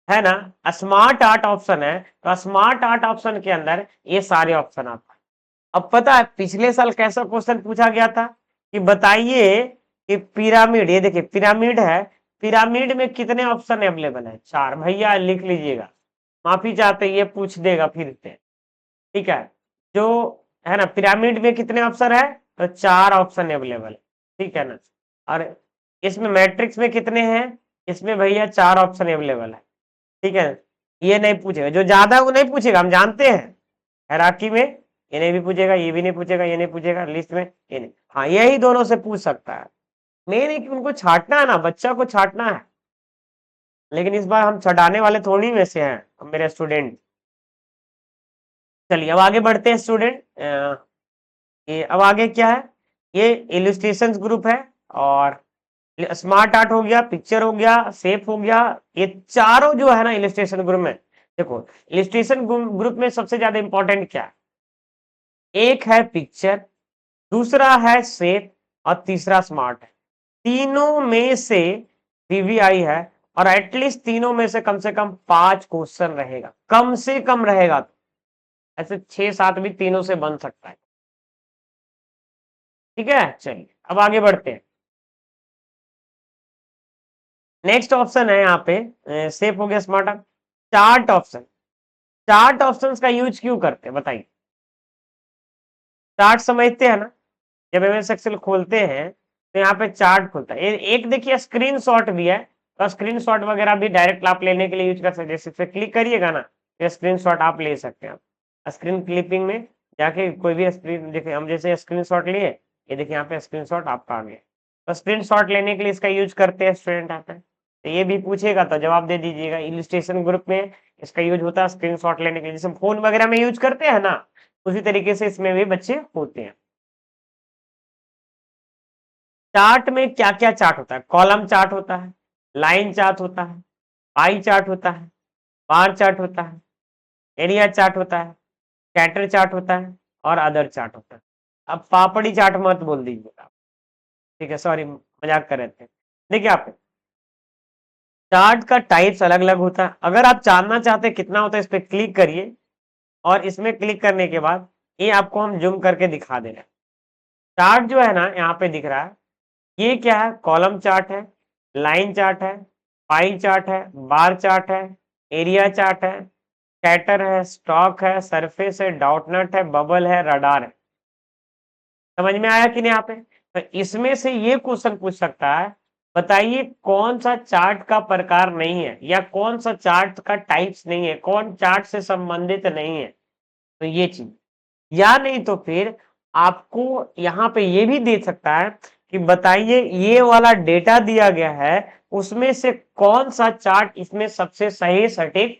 है ना स्मार्ट आर्ट ऑप्शन है, तो स्मार्ट आर्ट ऑप्शन के अंदर ये सारे ऑप्शन आते हैं। अब पता है पिछले साल कैसा क्वेश्चन पूछा गया था कि बताइए कि पिरामिड, ये देखिए पिरामिड है, पिरामिड में कितने ऑप्शन अवेलेबल है? 4। भैया लिख लीजिएगा, माफी चाहते ये पूछ देगा फिर से, ठीक है। जो है ना पिरामिड में कितने ऑप्शन है? तो 4 ऑप्शन अवेलेबल है, ठीक है ना। और इसमें मैट्रिक्स में कितने हैं? इसमें भैया 4 ऑप्शन अवेलेबल है, ठीक है। ये नहीं पूछेगा, जो ज्यादा वो नहीं पूछेगा, हम जानते हैं हैरार्की में ये नहीं भी पूछेगा, ये भी नहीं पूछेगा, ये नहीं पूछेगा, लिस्ट में ये नहीं। हाँ यही दोनों से पूछ सकता है। मेन है कि उनको छांटना है ना, बच्चा को छांटना है। लेकिन इस बार हम छटाने वाले थोड़ी में से हैं मेरे स्टूडेंट। चलिए अब आगे बढ़ते हैं स्टूडेंट। ये अब आगे क्या है? ये इलस्ट्रेशन ग्रुप है, और स्मार्ट आर्ट हो गया, पिक्चर हो गया, शेप हो गया। ये चारों जो है ना इलस्ट्रेशन ग्रुप में, देखो इलस्ट्रेशन ग्रुप में सबसे ज्यादा इंपॉर्टेंट क्या है? एक है पिक्चर, दूसरा है शेप, और तीसरा स्मार्ट है। तीनों में से वीवीआई है, और एटलीस्ट तीनों में से कम 5 क्वेश्चन रहेगा, कम से कम रहेगा। तो ऐसे 6-7 भी तीनों से बन सकता है, ठीक है। चलिए अब आगे बढ़ते हैं। नेक्स्ट ऑप्शन है यहाँ पे सेफ हो गया, smart up, chart option. Chart options का यूज क्यों करते हैं बताइए? चार्ट समझते हैं ना, जब एमएस एक्सेल खोलते हैं तो यहाँ पे चार्ट खुलता है। एक देखिए स्क्रीनशॉट भी है, तो स्क्रीनशॉट वगैरह भी डायरेक्ट आप लेने के लिए यूज कर सकते हैं। जैसे इस पे क्लिक करिएगा ना, तो स्क्रीनशॉट आप ले सकते हैं। स्क्रीन क्लिपिंग में जाके कोई भी स्क्रीन, देखिए हम जैसे स्क्रीनशॉट लिए, ये देखिए यहाँ पे स्क्रीनशॉट आपका आ गया। तो स्क्रीनशॉट लेने के लिए इसका यूज करते हैं स्टूडेंट आता है। तो ये भी पूछेगा तो जवाब दे दीजिएगा। इलस्ट्रेशन ग्रुप में इसका यूज होता है स्क्रीनशॉट लेने के लिए, जैसे फोन वगैरह में यूज करते हैं ना, उसी तरीके से इसमें भी बच्चे होते हैं। चार्ट में क्या क्या चार्ट होता है? कॉलम चार्ट होता है, लाइन चार्ट होता है, पाई चार्ट होता है, बार चार्ट होता है, एरिया चार्ट होता है, स्कैटर चार्ट होता है, और अदर चार्ट होता है। अब पापड़ी चार्ट मत बोल दीजिएगा, ठीक है, सॉरी मजाक कर रहे थे। देखिए आप चार्ट का टाइप्स अलग अलग होता है। अगर आप जानना चाहते हैं कितना होता है, इस पर क्लिक करिए, और इसमें क्लिक करने के बाद ये आपको हम जूम करके दिखा दे रहे हैं। चार्ट जो है ना यहाँ पे दिख रहा है, ये क्या है? कॉलम चार्ट है, लाइन चार्ट है, पाई चार्ट है, बार चार्ट है, एरिया चार्ट है, स्कैटर है, स्टॉक है, सरफेस है, डॉटनट है, बबल है, रडार है। समझ में आया कि नहीं यहाँ पे? तो इसमें से ये क्वेश्चन पूछ सकता है, बताइए कौन सा चार्ट का प्रकार नहीं है, या कौन सा चार्ट का टाइप्स नहीं है, कौन चार्ट से संबंधित नहीं है। तो ये चीज, या नहीं तो फिर आपको यहाँ पे ये भी दे सकता है कि बताइए ये वाला डेटा दिया गया है, उसमें से कौन सा चार्ट इसमें सबसे सही सटीक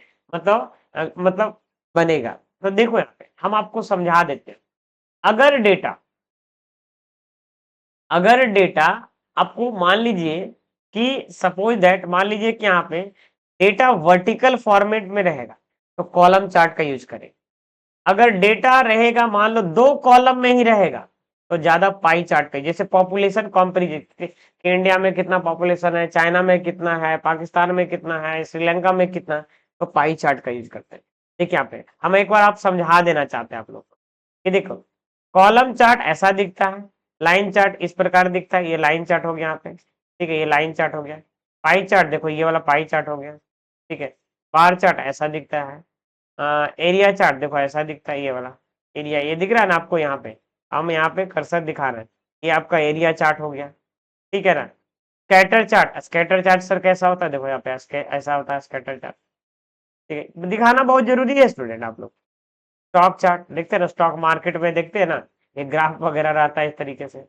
मतलब बनेगा। तो देखो यहाँ पे हम आपको समझा देते हैं। अगर डेटा अगर डेटा आपको मान लीजिए कि सपोज दैट, मान लीजिए कि यहाँ पे डेटा वर्टिकल फॉर्मेट में रहेगा, तो कॉलम चार्ट का यूज करें। अगर डेटा रहेगा मान लो 2 कॉलम में ही रहेगा, तो ज्यादा पाई चार्ट का, जैसे पॉपुलेशन कंपेरिजन कि इंडिया में कितना पॉपुलेशन है, चाइना में कितना है, पाकिस्तान में कितना है, श्रीलंका में कितना है, तो पाई चार्ट का यूज करते हैं। देखिए यहाँ पे हम एक बार आप समझा देना चाहते हैं आप लोग को, ये देखो कॉलम चार्ट ऐसा दिखता है, लाइन चार्ट इस प्रकार दिखता है, ये लाइन चार्ट हो गया यहाँ पे, ठीक है, ये लाइन चार्ट हो गया। पाई चार्ट देखो ये वाला पाई चार्ट हो गया, ठीक है। बार चार्ट ऐसा दिखता है। एरिया चार्ट देखो ऐसा दिखता है, ये वाला एरिया, ये दिख रहा है ना आपको यहाँ पे, हम यहाँ पे कर्सर दिखा रहे हैं, ये आपका एरिया चार्ट हो गया, ठीक है ना। Scatter chart, scatter chart sir कैसा होता है? देखो यहाँ पे ऐसा होता है स्कैटर चार्ट, ठीक है, दिखाना बहुत जरूरी है स्टूडेंट आप लोग। स्टॉक चार्ट देखते हैं ना, स्टॉक मार्केट में देखते हैं ना, ये ग्राफ वगैरह रहता है इस तरीके से,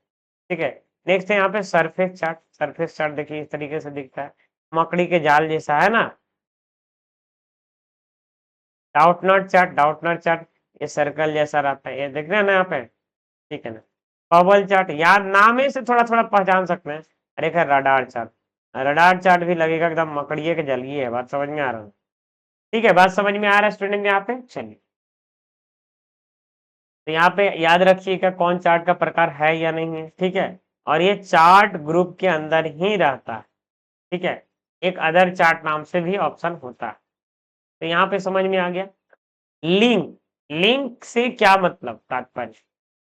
ठीक है। नेक्स्ट है यहाँ पे सरफेस चार्ट, सरफेस चार्ट देखिए इस तरीके से दिखता है, मकड़ी के जाल जैसा है ना। डाउटनट चार्ट ये सर्कल जैसा रहता है, ये देख रहे हैं ना यहाँ पे, ठीक है ना। बबल चार्ट यार नाम ही से थोड़ा थोड़ा पहचान सकते हैं। अरे खैर रडार चार्ट, रडार चार्ट भी लगेगा एकदम मकड़िए के जलिए है। बात समझ में आ रहा है? ठीक है, बात समझ में आ रहा है स्टूडेंट यहाँ पे। चलिए, तो यहाँ पे याद रखिएगा कौन चार्ट का प्रकार है या नहीं है, ठीक है। और ये चार्ट ग्रुप के अंदर ही रहता है, ठीक है। एक अदर चार्ट नाम से भी ऑप्शन होता है। तो यहाँ पे समझ में आ गया। लिंक, लिंक से क्या मतलब तात्पर्य?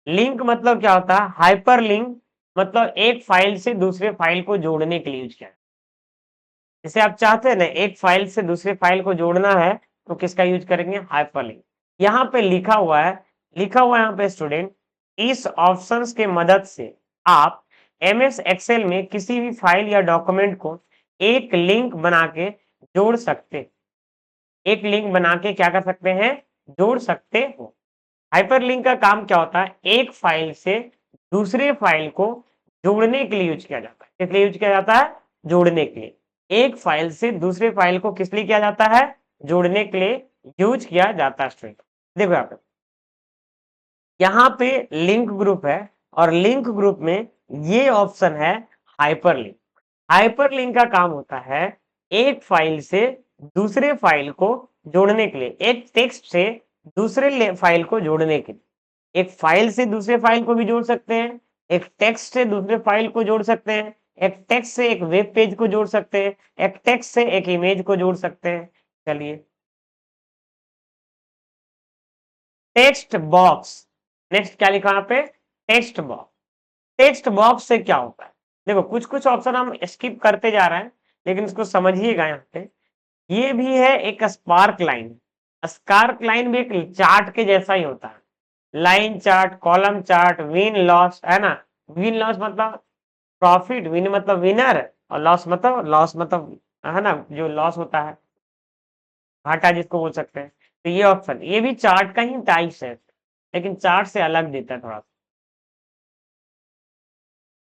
लिंक मतलब क्या होता है? हाइपर लिंक मतलब एक फाइल से दूसरे फाइल को जोड़ने के लिए यूज किया। जैसे आप चाहते हैं ना एक फाइल से दूसरे फाइल को जोड़ना है, तो किसका यूज करेंगे? हाइपरलिंक। यहाँ पे लिखा हुआ है, यहाँ पे स्टूडेंट, इस ऑप्शंस के मदद से आप एमएस एक्सेल में किसी भी फाइल या डॉक्यूमेंट को एक लिंक बना के जोड़ सकते हैं। एक लिंक बना के क्या कर सकते हैं? जोड़ सकते हो। हाइपरलिंक का काम क्या होता है? एक फाइल से दूसरे फाइल को जोड़ने के लिए यूज किया जाता है। किस लिए यूज किया जाता है? जोड़ने के लिए। एक फाइल से दूसरे फाइल को किस लिए किया जाता है? जोड़ने के लिए यूज किया जाता है स्टूडेंट। देखो यहाँ पे लिंक ग्रुप है, और लिंक ग्रुप में ये ऑप्शन है हाइपरलिंक। हाइपरलिंक का काम होता है एक फाइल से दूसरे फाइल को जोड़ने के लिए, एक टेक्स्ट से दूसरे फाइल को जोड़ने के लिए। एक फाइल से दूसरे फाइल को भी जोड़ सकते हैं, एक टेक्स्ट से दूसरे फाइल को जोड़ सकते हैं, एक टेक्स्ट से एक वेब पेज को जोड़ सकते हैं, एक टेक्स्ट से एक इमेज को जोड़ सकते हैं। चलिए, टेक्स्ट बॉक्स, नेक्स्ट क्या लिखा यहाँ पे? Text box. टेक्स्ट बॉक्स से क्या होता है? देखो कुछ कुछ ऑप्शन हम स्किप करते जा रहे हैं, लेकिन इसको समझिएगा। यहाँ पे ये भी है एक स्पार्क लाइन। स्पार्क लाइन भी एक चार्ट के जैसा ही होता है। Line chart, column chart, win loss, है ना। विन लॉस मतलब प्रॉफिट, विन मतलब विनर, और लॉस मतलब है ना जो लॉस होता है, घाटा जिसको बोल सकते हैं। तो ये ऑप्शन, ये भी चार्ट का ही टाइप्स है, लेकिन चार्ट से अलग देता है थोड़ा सा।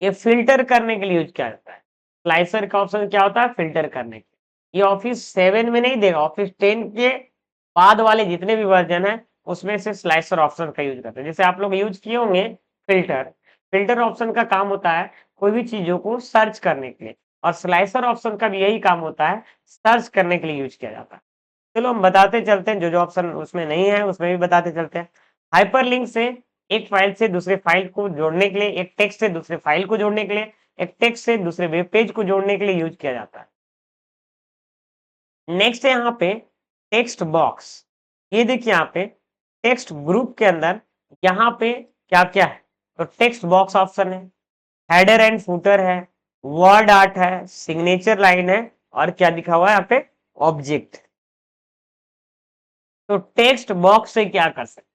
ये फिल्टर करने के लिए यूज किया जाता है। स्लाइसर का ऑप्शन क्या होता है? फिल्टर करने के। ये ऑफिस 7 में नहीं देगा, ऑफिस 10 के बाद वाले जितने भी वर्जन है उसमें से स्लाइसर ऑप्शन का यूज करते हैं। जैसे आप लोग यूज किए होंगे फिल्टर, फिल्टर ऑप्शन का काम होता है कोई भी चीजों को सर्च करने के लिए, और स्लाइसर ऑप्शन का भी यही काम होता है, सर्च करने के लिए यूज किया जाता है। चलो हम बताते चलते हैं, जो जो ऑप्शन उसमें नहीं है उसमें भी बताते चलते हैं। हाइपरलिंक से एक फाइल से दूसरे फाइल को जोड़ने के लिए, एक टेक्स्ट से दूसरे फाइल को जोड़ने के लिए, एक टेक्स्ट से दूसरे वेब पेज को जोड़ने के लिए यूज किया जाता है। नेक्स्ट है यहाँ पे टेक्स्ट बॉक्स। ये देखिए यहाँ पे टेक्स्ट ग्रुप के अंदर यहाँ पे क्या क्या है? तो टेक्स्ट बॉक्स ऑप्शन है, हेडर एंड फुटर है, वर्ड आर्ट है, सिग्नेचर लाइन है, और क्या लिखा हुआ है यहाँ पे? ऑब्जेक्ट। तो टेक्स्ट बॉक्स से क्या कर सकते?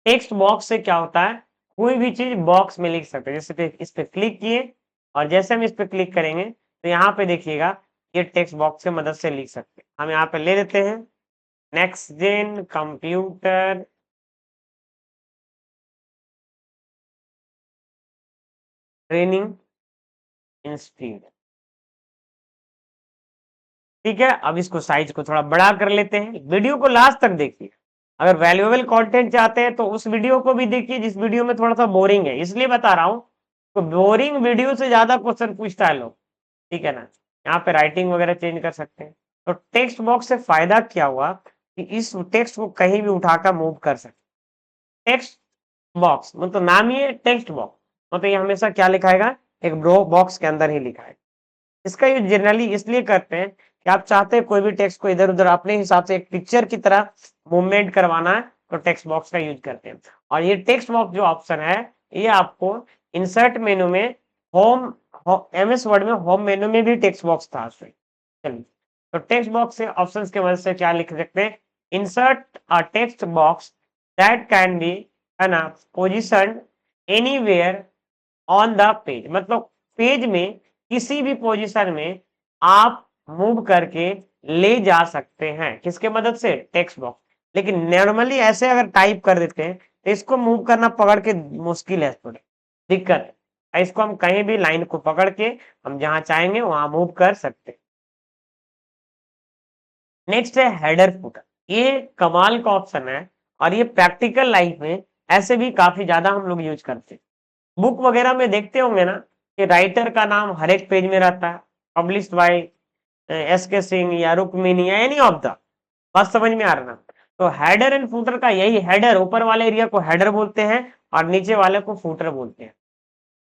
टेक्स्ट बॉक्स से क्या होता है? कोई भी चीज बॉक्स में लिख सकते हैं। जैसे इस पे क्लिक किए, और जैसे हम इस पे क्लिक करेंगे तो यहाँ पे देखिएगा ये टेक्स्ट बॉक्स की मदद से लिख सकते हैं। हम यहाँ पे ले लेते हैं next gen computer training institute, ठीक है। अब इसको साइज को थोड़ा बड़ा कर लेते हैं। वीडियो को लास्ट तक देखिए। अगर वैल्यूएबल कंटेंट चाहते हैं तो उस वीडियो को भी देखिए जिस वीडियो में थोड़ा सा बोरिंग है, इसलिए बता रहा हूँ। तो बोरिंग वीडियो से ज्यादा क्वेश्चन पूछता है लोग, ठीक है ना। यहाँ पे राइटिंग वगैरह चेंज कर सकते हैं। तो टेक्स्ट बॉक्स से फायदा क्या हुआ कि इस टेक्स्ट को कहीं भी उठाकर मूव कर सकते। टेक्स्ट बॉक्स मतलब नाम ही है टेक्स्ट बॉक्स, मतलब ये हमेशा क्या लिखाएगा? एक ब्रो बॉक्स के अंदर ही लिखा है। इसका यूज जनरली इसलिए करते हैं कि आप चाहते हैं कोई भी टेक्स्ट को इधर उधर अपने हिसाब से एक पिक्चर की तरह मूवमेंट करवाना है, तो टेक्स्ट बॉक्स का यूज करते हैं। और ये टेक्स्ट बॉक्स जो ऑप्शन है, ये आपको इंसर्ट मेनू में होम एमएस वर्ड में होम मेनू में भी टेक्स्ट बॉक्स था उसमें। चलिए, तो टेक्स्ट बॉक्स से ऑप्शंस की मदद से क्या लिख सकते हैं? Insert a text box that can be, है ना, position anywhere on the page, मतलब पेज में किसी भी पोजीशन में आप मूव करके ले जा सकते हैं। किसके मदद से? Text box. लेकिन नॉर्मली ऐसे अगर टाइप कर देते हैं तो इसको मूव करना पकड़ के मुश्किल है, थोड़ी दिक्कत है। इसको हम कहीं भी लाइन को पकड़ के हम जहां चाहेंगे वहां मूव कर सकते हैं। नेक्स्ट है हेडर फुटर। ये कमाल का ऑप्शन है और ये प्रैक्टिकल लाइफ में ऐसे भी काफी ज्यादा हम लोग यूज करते हैं। बुक वगैरह में देखते होंगे ना कि राइटर का नाम हर एक पेज में रहता है, पब्लिश्ड बाय एस.के. सिंह या रुक्मिनी या एनी ऑफ द, बात समझ में आ रहा ना। तो हेडर एंड फुटर का यही, हेडर ऊपर वाले एरिया को हेडर बोलते हैं और नीचे वाले को फुटर बोलते हैं।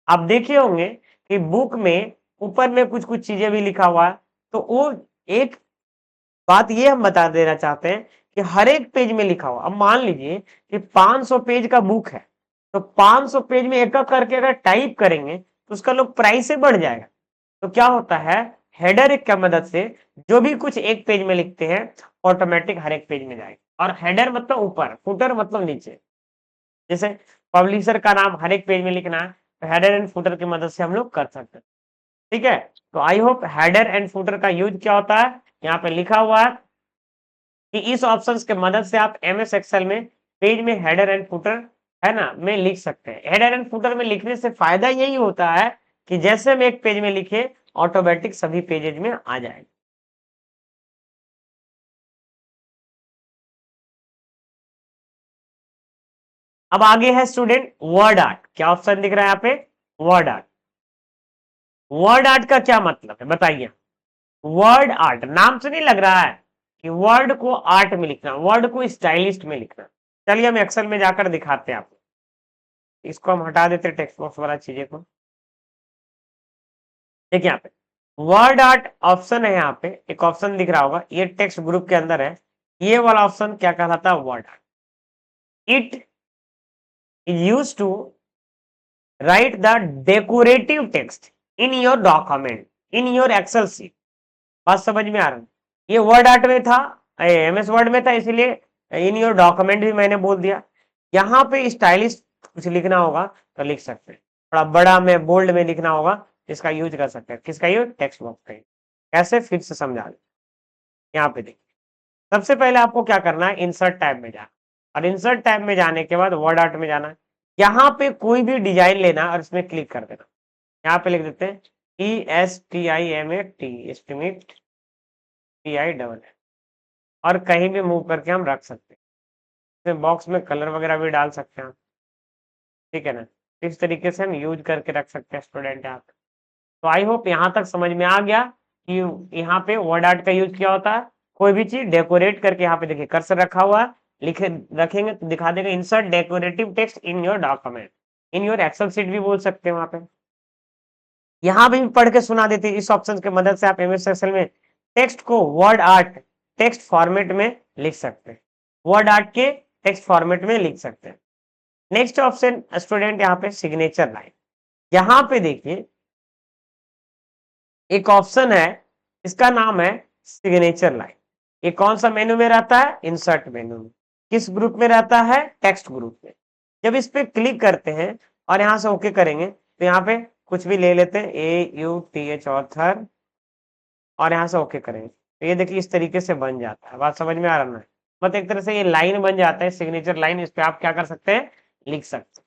आप देखे होंगे कि बुक में ऊपर में कुछ कुछ चीजें भी लिखा हुआ है, तो वो एक बात ये हम बता देना चाहते हैं कि हर एक पेज में लिखा हुआ। अब मान लीजिए कि 500 पेज का बुक है, तो 500 पेज में एक एक करके अगर टाइप करेंगे तो उसका लोग प्राइस से बढ़ जाएगा। तो क्या होता है, हेडर की मदद से जो भी कुछ एक पेज में लिखते हैं ऑटोमेटिक हर एक पेज में जाएगा। और हेडर मतलब ऊपर, फुटर मतलब नीचे। जैसे पब्लिशर का नाम हर एक पेज में लिखना है, तो हेडर एंड फुटर की मदद से हम लोग कर सकते हैं। ठीक है, तो I hope header and footer का यूज क्या होता है यहाँ पे लिखा हुआ है कि इस ऑप्शंस के मदद से आप एमएस एक्सेल में पेज में हेडर एंड फुटर है ना में लिख सकते हैं। हेडर एंड फुटर में लिखने से फायदा यही होता है कि जैसे हम एक पेज में लिखे ऑटोमेटिक सभी पेजेज में आ जाएगा। अब आगे है स्टूडेंट वर्ड आर्ट। क्या ऑप्शन दिख रहा है यहाँ पे, वर्ड आर्ट। वर्ड आर्ट का क्या मतलब है बताइए। वर्ड आर्ट नाम से नहीं लग रहा है कि वर्ड को आर्ट में लिखना, वर्ड को स्टाइलिस्ट में लिखना। चलिए हम एक्सेल में जाकर दिखाते हैं आपको। इसको हम हटा देते टेक्स्ट बॉक्स वाला चीजें को। देखिए यहाँ पे वर्ड आर्ट ऑप्शन है, यहाँ पे एक ऑप्शन दिख रहा होगा, ये टेक्स्ट ग्रुप के अंदर है। ये वाला ऑप्शन क्या कहलाता है, word art. It is use to write the decorative text in your document, in your Excel sheet. बात समझ में आ रहा है। ये वर्ड आर्ट में था, एमएस वर्ड में था, इसीलिए इन योर डॉक्यूमेंट भी मैंने बोल दिया। यहाँ पे स्टाइलिश कुछ लिखना होगा तो लिख सकते हैं, थोड़ा बड़ा में बोल्ड में लिखना होगा, इसका यूज कर सकते हैं। किसका यूज, टेक्स्ट बॉक्स का। कैसे फिर से समझा दे। यहाँ पे देखिए सबसे पहले आपको क्या करना है, इंसर्ट टैब में जाना, और इंसर्ट टैब में जाने के बाद वर्ड आर्ट में जाना है। यहाँ पे कोई भी डिजाइन लेना और इसमें क्लिक कर देना। यहाँ पे लिख देते हैं ESTIMAT TI और कहीं भी मूव करके हम रख सकते हैं। इसमें बॉक्स में कलर वगैरह भी डाल सकते हैं, ठीक है ना। इस तरीके से हम यूज करके रख सकते हैं स्टूडेंट यहाँ पे। तो आई होप यहाँ तक समझ में आ गया कि यहाँ पे वर्ड आर्ट का यूज क्या होता है। कोई भी चीज डेकोरेट करके, यहाँ पे देखिए कर्सर रखा हुआ है, लिखे रखेंगे तो दिखा देगा insert decorative text in your document, in your Excel sheet भी बोल सकते हैं वहां पे। यहाँ भी पढ़ के सुना देती है। इस ऑप्शन की मदद से आप एमएस एक्सेल में टेक्स्ट को वर्ड आर्ट टेक्स्ट फॉर्मेट में लिख सकते हैं, वर्ड आर्ट के टेक्स्ट फॉर्मेट में लिख सकते हैं। नेक्स्ट ऑप्शन स्टूडेंट यहाँ पे सिग्नेचर लाइन। यहाँ पे देखिए एक ऑप्शन है, इसका नाम है सिग्नेचर लाइन। ये कौन सा मेनू में रहता है, इंसर्ट मेनू में। किस ग्रुप में रहता है, टेक्स्ट ग्रुप में। जब इस पे क्लिक करते हैं और यहाँ से ओके करेंगे तो यहाँ पे कुछ भी ले लेते हैं, AUTH ऑथर, और यहाँ से ओके करेंगे तो ये देखिए इस तरीके से बन जाता है। बात समझ में आ रहा है। मतलब एक तरह से ये लाइन बन जाता है, सिग्नेचर लाइन। इस पे आप क्या कर सकते हैं, लिख सकते हैं।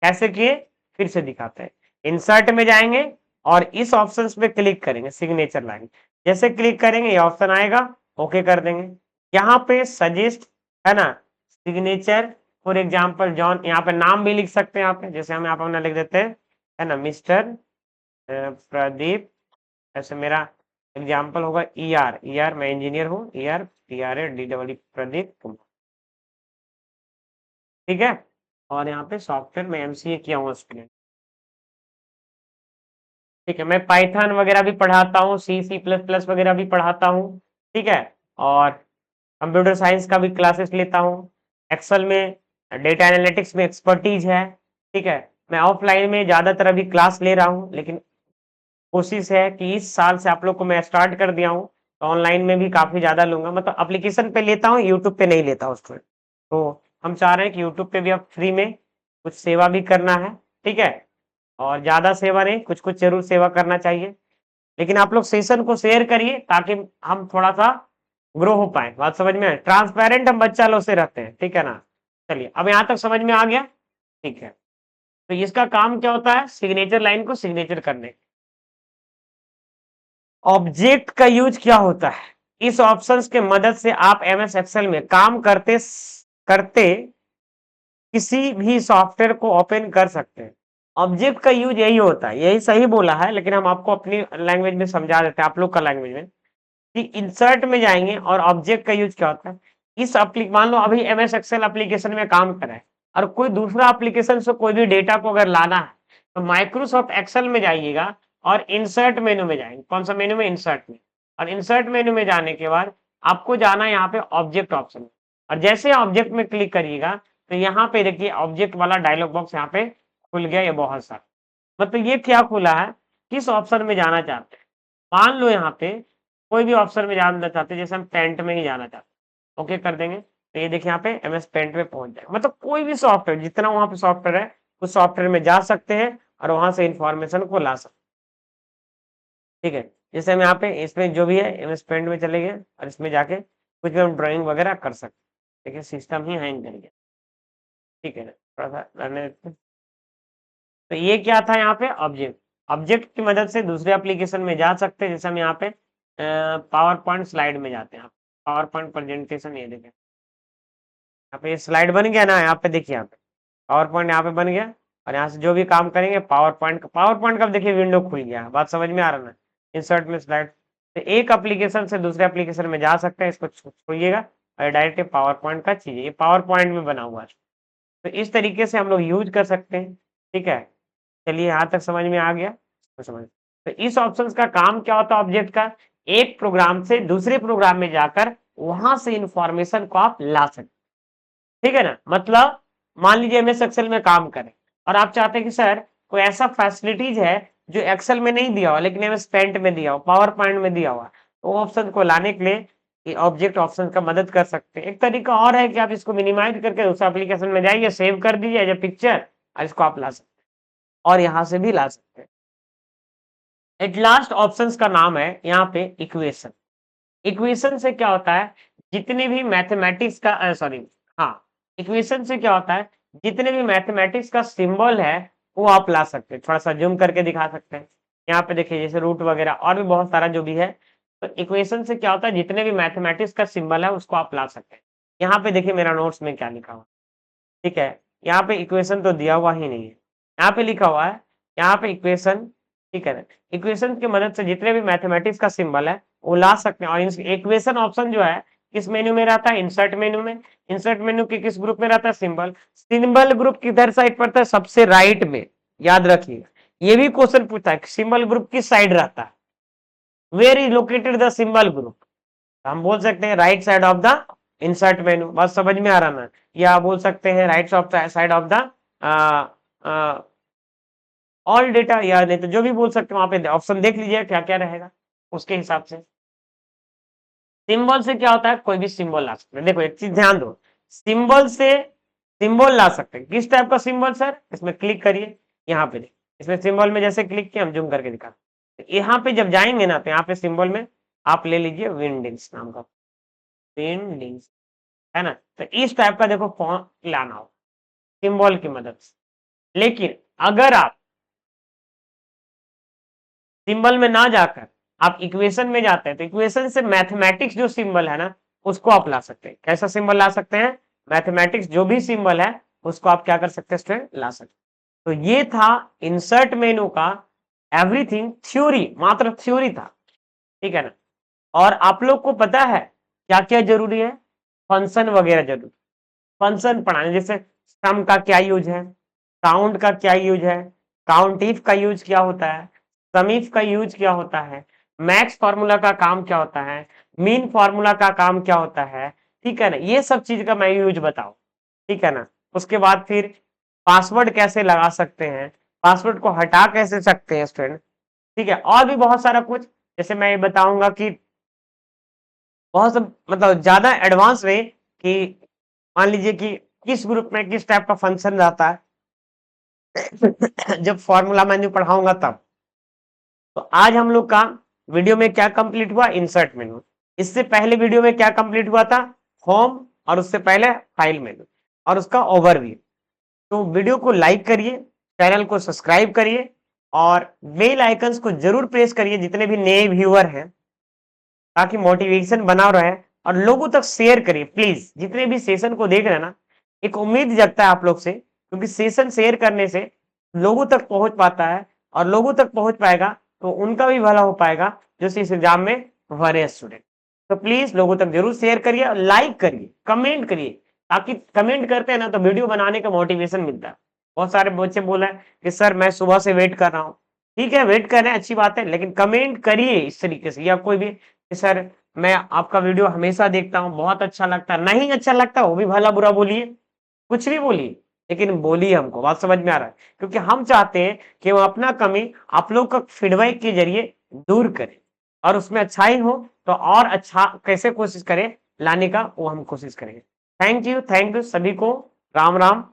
कैसे किए, फिर से दिखाते हैं। इंसर्ट में जाएंगे और इस ऑप्शन पे क्लिक करेंगे, सिग्नेचर लाइन। जैसे क्लिक करेंगे ये ऑप्शन आएगा, ओके कर देंगे। यहाँ पे सजेस्ट है ना, सिग्नेचर फॉर एग्जाम्पल जॉन, यहाँ पे नाम भी लिख सकते हैं। यहाँ पे जैसे हम यहाँ पे अपना लिख देते हैं है ना, मिस्टर प्रदीप। ऐसे मेरा एग्जाम्पल होगा ER मैं इंजीनियर हूँ, ER प्रदीप कुमार, ठीक है। और यहाँ पे सॉफ्टवेयर में MCA किया हुआ स्टूडेंट, ठीक है। मैं पाइथन वगैरह भी पढ़ाता हूँ, C++ वगैरह भी पढ़ाता हूँ, ठीक है। और कंप्यूटर साइंस का भी क्लासेस लेता हूँ। एक्सेल में डेटा एनालिटिक्स में एक्सपर्टीज है, ठीक है। मैं ऑफलाइन में ज्यादातर अभी क्लास ले रहा हूँ, लेकिन कोशिश है कि इस साल से आप लोग को मैं स्टार्ट कर दिया हूँ तो ऑनलाइन में भी काफी ज्यादा लूंगा। मतलब एप्लीकेशन पे लेता हूँ, यूट्यूब पे नहीं लेता हूँ स्टूडेंट। तो हम चाह रहे हैं कि यूट्यूब पे भी अब फ्री में कुछ सेवा भी करना है, ठीक है। और ज्यादा सेवा नहीं, कुछ कुछ जरूर सेवा करना चाहिए। लेकिन आप लोग सेशन को शेयर करिए ताकि हम थोड़ा सा ग्रो हो पाए। बात समझ में आए, ट्रांसपेरेंट हम बच्चा लोग से रहते हैं, ठीक है ना। चलिए अब यहाँ तक समझ में आ गया, ठीक है। तो इसका काम क्या होता है, सिग्नेचर लाइन को सिग्नेचर करने। ऑब्जेक्ट का यूज क्या होता है, इस ऑप्शंस के मदद से आप एमएस एक्सेल में काम करते करते किसी भी सॉफ्टवेयर को ओपन कर सकते हैं। ऑब्जेक्ट का यूज यही होता है, यही सही बोला है, लेकिन हम आपको अपनी लैंग्वेज में समझा देते हैं, आप लोग का लैंग्वेज में, कि इंसर्ट में जाएंगे और ऑब्जेक्ट का यूज क्या होता है। इस मान लो अभी एमएस एक्सेल एप्लीकेशन में काम कर रहा है और कोई दूसरा एप्लीकेशन से कोई भी डेटा को अगर लाना है तो माइक्रोसॉफ्ट एक्सेल में जाइएगा और इंसर्ट मेनू में जाएंगे। कौन सा मेनू में? इंसर्ट में। और इंसर्ट मेनू में जाने के बाद आपको जाना है यहाँ पे ऑब्जेक्ट ऑप्शन में, और जैसे ऑब्जेक्ट में क्लिक करिएगा तो यहाँ पे देखिए ऑब्जेक्ट वाला डायलॉग बॉक्स यहाँ पे खुल गया। ये बहुत सारा, मतलब ये क्या खुला है, किस ऑप्शन में जाना चाहते हैं। मान लो यहाँ पे कोई भी ऑप्शन में जाना चाहते हैं, जैसे हम पेंट में ही जाना चाहते हैं, ओके कर देंगे तो ये देखिए यहाँ पे एमएस पेंट में पहुंच जाएगा। मतलब कोई भी सॉफ्टवेयर, जितना वहां पे सॉफ्टवेयर है उस सॉफ्टवेयर में जा सकते हैं और वहां से इंफॉर्मेशन को ला सकते हैं। ठीक है, जैसे हम यहाँ पे इसमें जो भी है एमएस पेंट में चले गए और इसमें जाके कुछ भी हम ड्राइंग वगैरह कर सकते हैं। देखिए सिस्टम ही हैंग कर गया। ठीक है ना, थोड़ा सा रहने देते हैं। तो ये क्या था यहाँ पे? ऑब्जेक्ट। ऑब्जेक्ट की मदद से दूसरे एप्लीकेशन में जा सकते हैं। जैसे हम यहाँ पे पावर पॉइंट स्लाइड में जाते हैं, पावर पॉइंट प्रेजेंटेशन, ये देखें यहाँ पे स्लाइड बन गया ना, यहाँ पे देखिए यहाँ पे पावर पॉइंट यहाँ पे बन गया और यहाँ से जो भी काम करेंगे पावर पॉइंट का देखिए विंडो खुल गया। बात समझ में आ रहा है ना? इंसर्ट में स्लाइड, तो एक एप्लीकेशन से दूसरे एप्लीकेशन में जा सकते हैं। इसको छोड़िएगा और डायरेक्ट पावर पॉइंट का चीज, ये पावर पॉइंट में बना हुआ है, तो इस तरीके से हम लोग यूज कर सकते हैं। ठीक है, चलिए यहाँ तक समझ में आ गया। तो समझ, तो इस ऑप्शन का काम क्या होता है ऑब्जेक्ट का? एक प्रोग्राम से दूसरे प्रोग्राम में जाकर वहां से इंफॉर्मेशन को आप ला सकते। ठीक है ना, मतलब मान लीजिए एमएस एक्सेल में काम करें और आप चाहते हैं कि सर कोई ऐसा फैसिलिटीज है जो एक्सेल में नहीं दिया हुआ लेकिन एमएस पेंट में दिया हुआ, पावर पॉइंट में दिया हुआ, तो वो ऑप्शन को लाने के लिए ऑब्जेक्ट ऑप्शन का मदद कर सकते हैं। एक तरीका और है कि आप इसको मिनिमाइज करके उस एप्लीकेशन में जाइए, सेव कर दीजिए एज ए पिक्चर और इसको आप ला सकते हैं और यहां से भी ला सकते हैं। एट लास्ट ऑप्शंस का नाम है यहाँ पे इक्वेशन। इक्वेशन से क्या होता है, जितने भी मैथमेटिक्स का सॉरी हाँ, इक्वेशन से क्या होता है, जितने भी मैथमेटिक्स का सिंबल है वो आप ला सकते हैं। थोड़ा सा जूम करके दिखा सकते हैं, यहाँ पे देखिए जैसे रूट वगैरह और भी बहुत सारा जो भी है। तो इक्वेशन से क्या होता है, जितने भी मैथमेटिक्स का सिंबल है उसको आप ला सकते हैं। यहाँ पे देखिए मेरा नोट्स में क्या लिखा हुआ, ठीक है, यहाँ पे इक्वेशन तो दिया हुआ ही नहीं है, यहाँ पे लिखा हुआ है यहाँ पे इक्वेशन। ठीक है ना, इक्वेशन की मदद से जितने भी मैथमेटिक्स का सिंबल है वो ला सकते हैं। और इक्वेशन ऑप्शन जो है किस मेन्यू में रहता है? इंसर्ट मेन्यू में। इंसर्ट मेन्यू के किस ग्रुप में रहता है? सिंबल। सिंबल ग्रुप किधर साइड पड़ता है? सबसे राइट में। याद रखिएगा, ये भी क्वेश्चन पूछता है सिंबल ग्रुप किस साइड रहता है, where is located the symbol group. हम बोल सकते हैं right side of the insert menu. बस समझ में आ रहा ना? या बोल सकते हैं right side of the all data, या नहीं तो जो भी बोल सकते हैं, वहां पे ऑप्शन देख लीजिए क्या क्या रहेगा उसके हिसाब से। सिंबल से क्या होता है, कोई भी सिंबल ला सकते हैं। देखो एक चीज ध्यान दो, सिंबल से सिंबल ला सकते हैं। किस टाइप का सिंबल सर? इसमें क्लिक करिए, यहाँ पे देखिए इसमें सिंबल में जैसे क्लिक किया, हम जूम करके दिखा, यहाँ पे जब जाएंगे ना तो यहाँ पे सिंबल में आप ले लीजिए विंडिंग्स नाम का, विंडिंग्स है ना। तो इस टाइप का देखो फॉन्ट लाना हो सिंबल की मदद से। लेकिन अगर आप सिंबल में ना जाकर आप इक्वेशन में जाते हैं तो इक्वेशन से मैथमेटिक्स जो सिंबल है ना उसको आप ला सकते हैं। कैसा सिंबल ला सकते हैं? मैथमेटिक्स जो भी सिंबल है उसको आप क्या कर सकते हैं स्टूडेंट? ला सकते हैं। तो ये था इंसर्ट मेनू का एवरीथिंग थ्योरी, मात्र थ्योरी था। ठीक है ना, और आप लोग को पता है क्या क्या जरूरी है? फंक्शन वगैरह जरूरी, फंक्शन पढ़ाने, जैसे सम का क्या यूज है, काउंट का क्या यूज है, काउंट इफ का यूज क्या होता है, सम इफ का यूज क्या होता है, मैक्स फार्मूला का काम क्या होता है, मीन फार्मूला का काम क्या होता है। ठीक है ना, ये सब चीज का मैं यूज बताऊं। ठीक है ना, उसके बाद फिर पासवर्ड कैसे लगा सकते हैं, पासवर्ड को हटा कैसे सकते हैं स्टूडेंट। ठीक है, और भी बहुत सारा कुछ, जैसे मैं ये बताऊंगा कि बहुत सब मतलब ज्यादा एडवांस में, कि मान लीजिए कि किस ग्रुप में किस टाइप का फंक्शन रहता है जब फॉर्मूला मेन्यू पढ़ाऊंगा तब। तो आज हम लोग का वीडियो में क्या कंप्लीट हुआ? Insert menu. इससे पहले वीडियो में क्या कंप्लीट हुआ था? होम, और उससे पहले फाइल मेन्यू और उसका ओवरव्यू। तो वीडियो को लाइक करिए, चैनल को सब्सक्राइब करिए और बेल आइकन्स को जरूर प्रेस करिए जितने भी नए व्यूअर हैं, ताकि मोटिवेशन बना रहे और लोगों तक शेयर करिए प्लीज। जितने भी सेशन को देख रहे हैं ना, एक उम्मीद जगता है आप लोग से, क्योंकि सेशन शेयर करने से लोगों तक पहुंच पाता है और लोगों तक पहुंच पाएगा तो उनका भी भला हो पाएगा जो इस एग्जाम में भरे स्टूडेंट। तो प्लीज लोगों तक जरूर शेयर करिए और लाइक करिए, कमेंट करिए, ताकि कमेंट करते हैं ना तो वीडियो बनाने का मोटिवेशन मिलता है। बहुत सारे बच्चे बोल रहे हैं कि सर मैं सुबह से वेट कर रहा हूँ। ठीक है, वेट कर रहे हैं, अच्छी बात है, लेकिन कमेंट करिए इस तरीके से, या कोई भी कि सर मैं आपका वीडियो हमेशा देखता हूँ, बहुत अच्छा लगता है। नहीं अच्छा लगता वो भी भला बुरा बोलिए, कुछ भी बोलिए, लेकिन बोलिए, हमको बात समझ में आ रहा है, क्योंकि हम चाहते हैं कि वो अपना कमी आप लोग का फीडबैक के जरिए दूर करें और उसमें अच्छाई हो तो और अच्छा कैसे कोशिश करें लाने का, वो हम कोशिश करेंगे। थैंक यू सभी को। राम राम।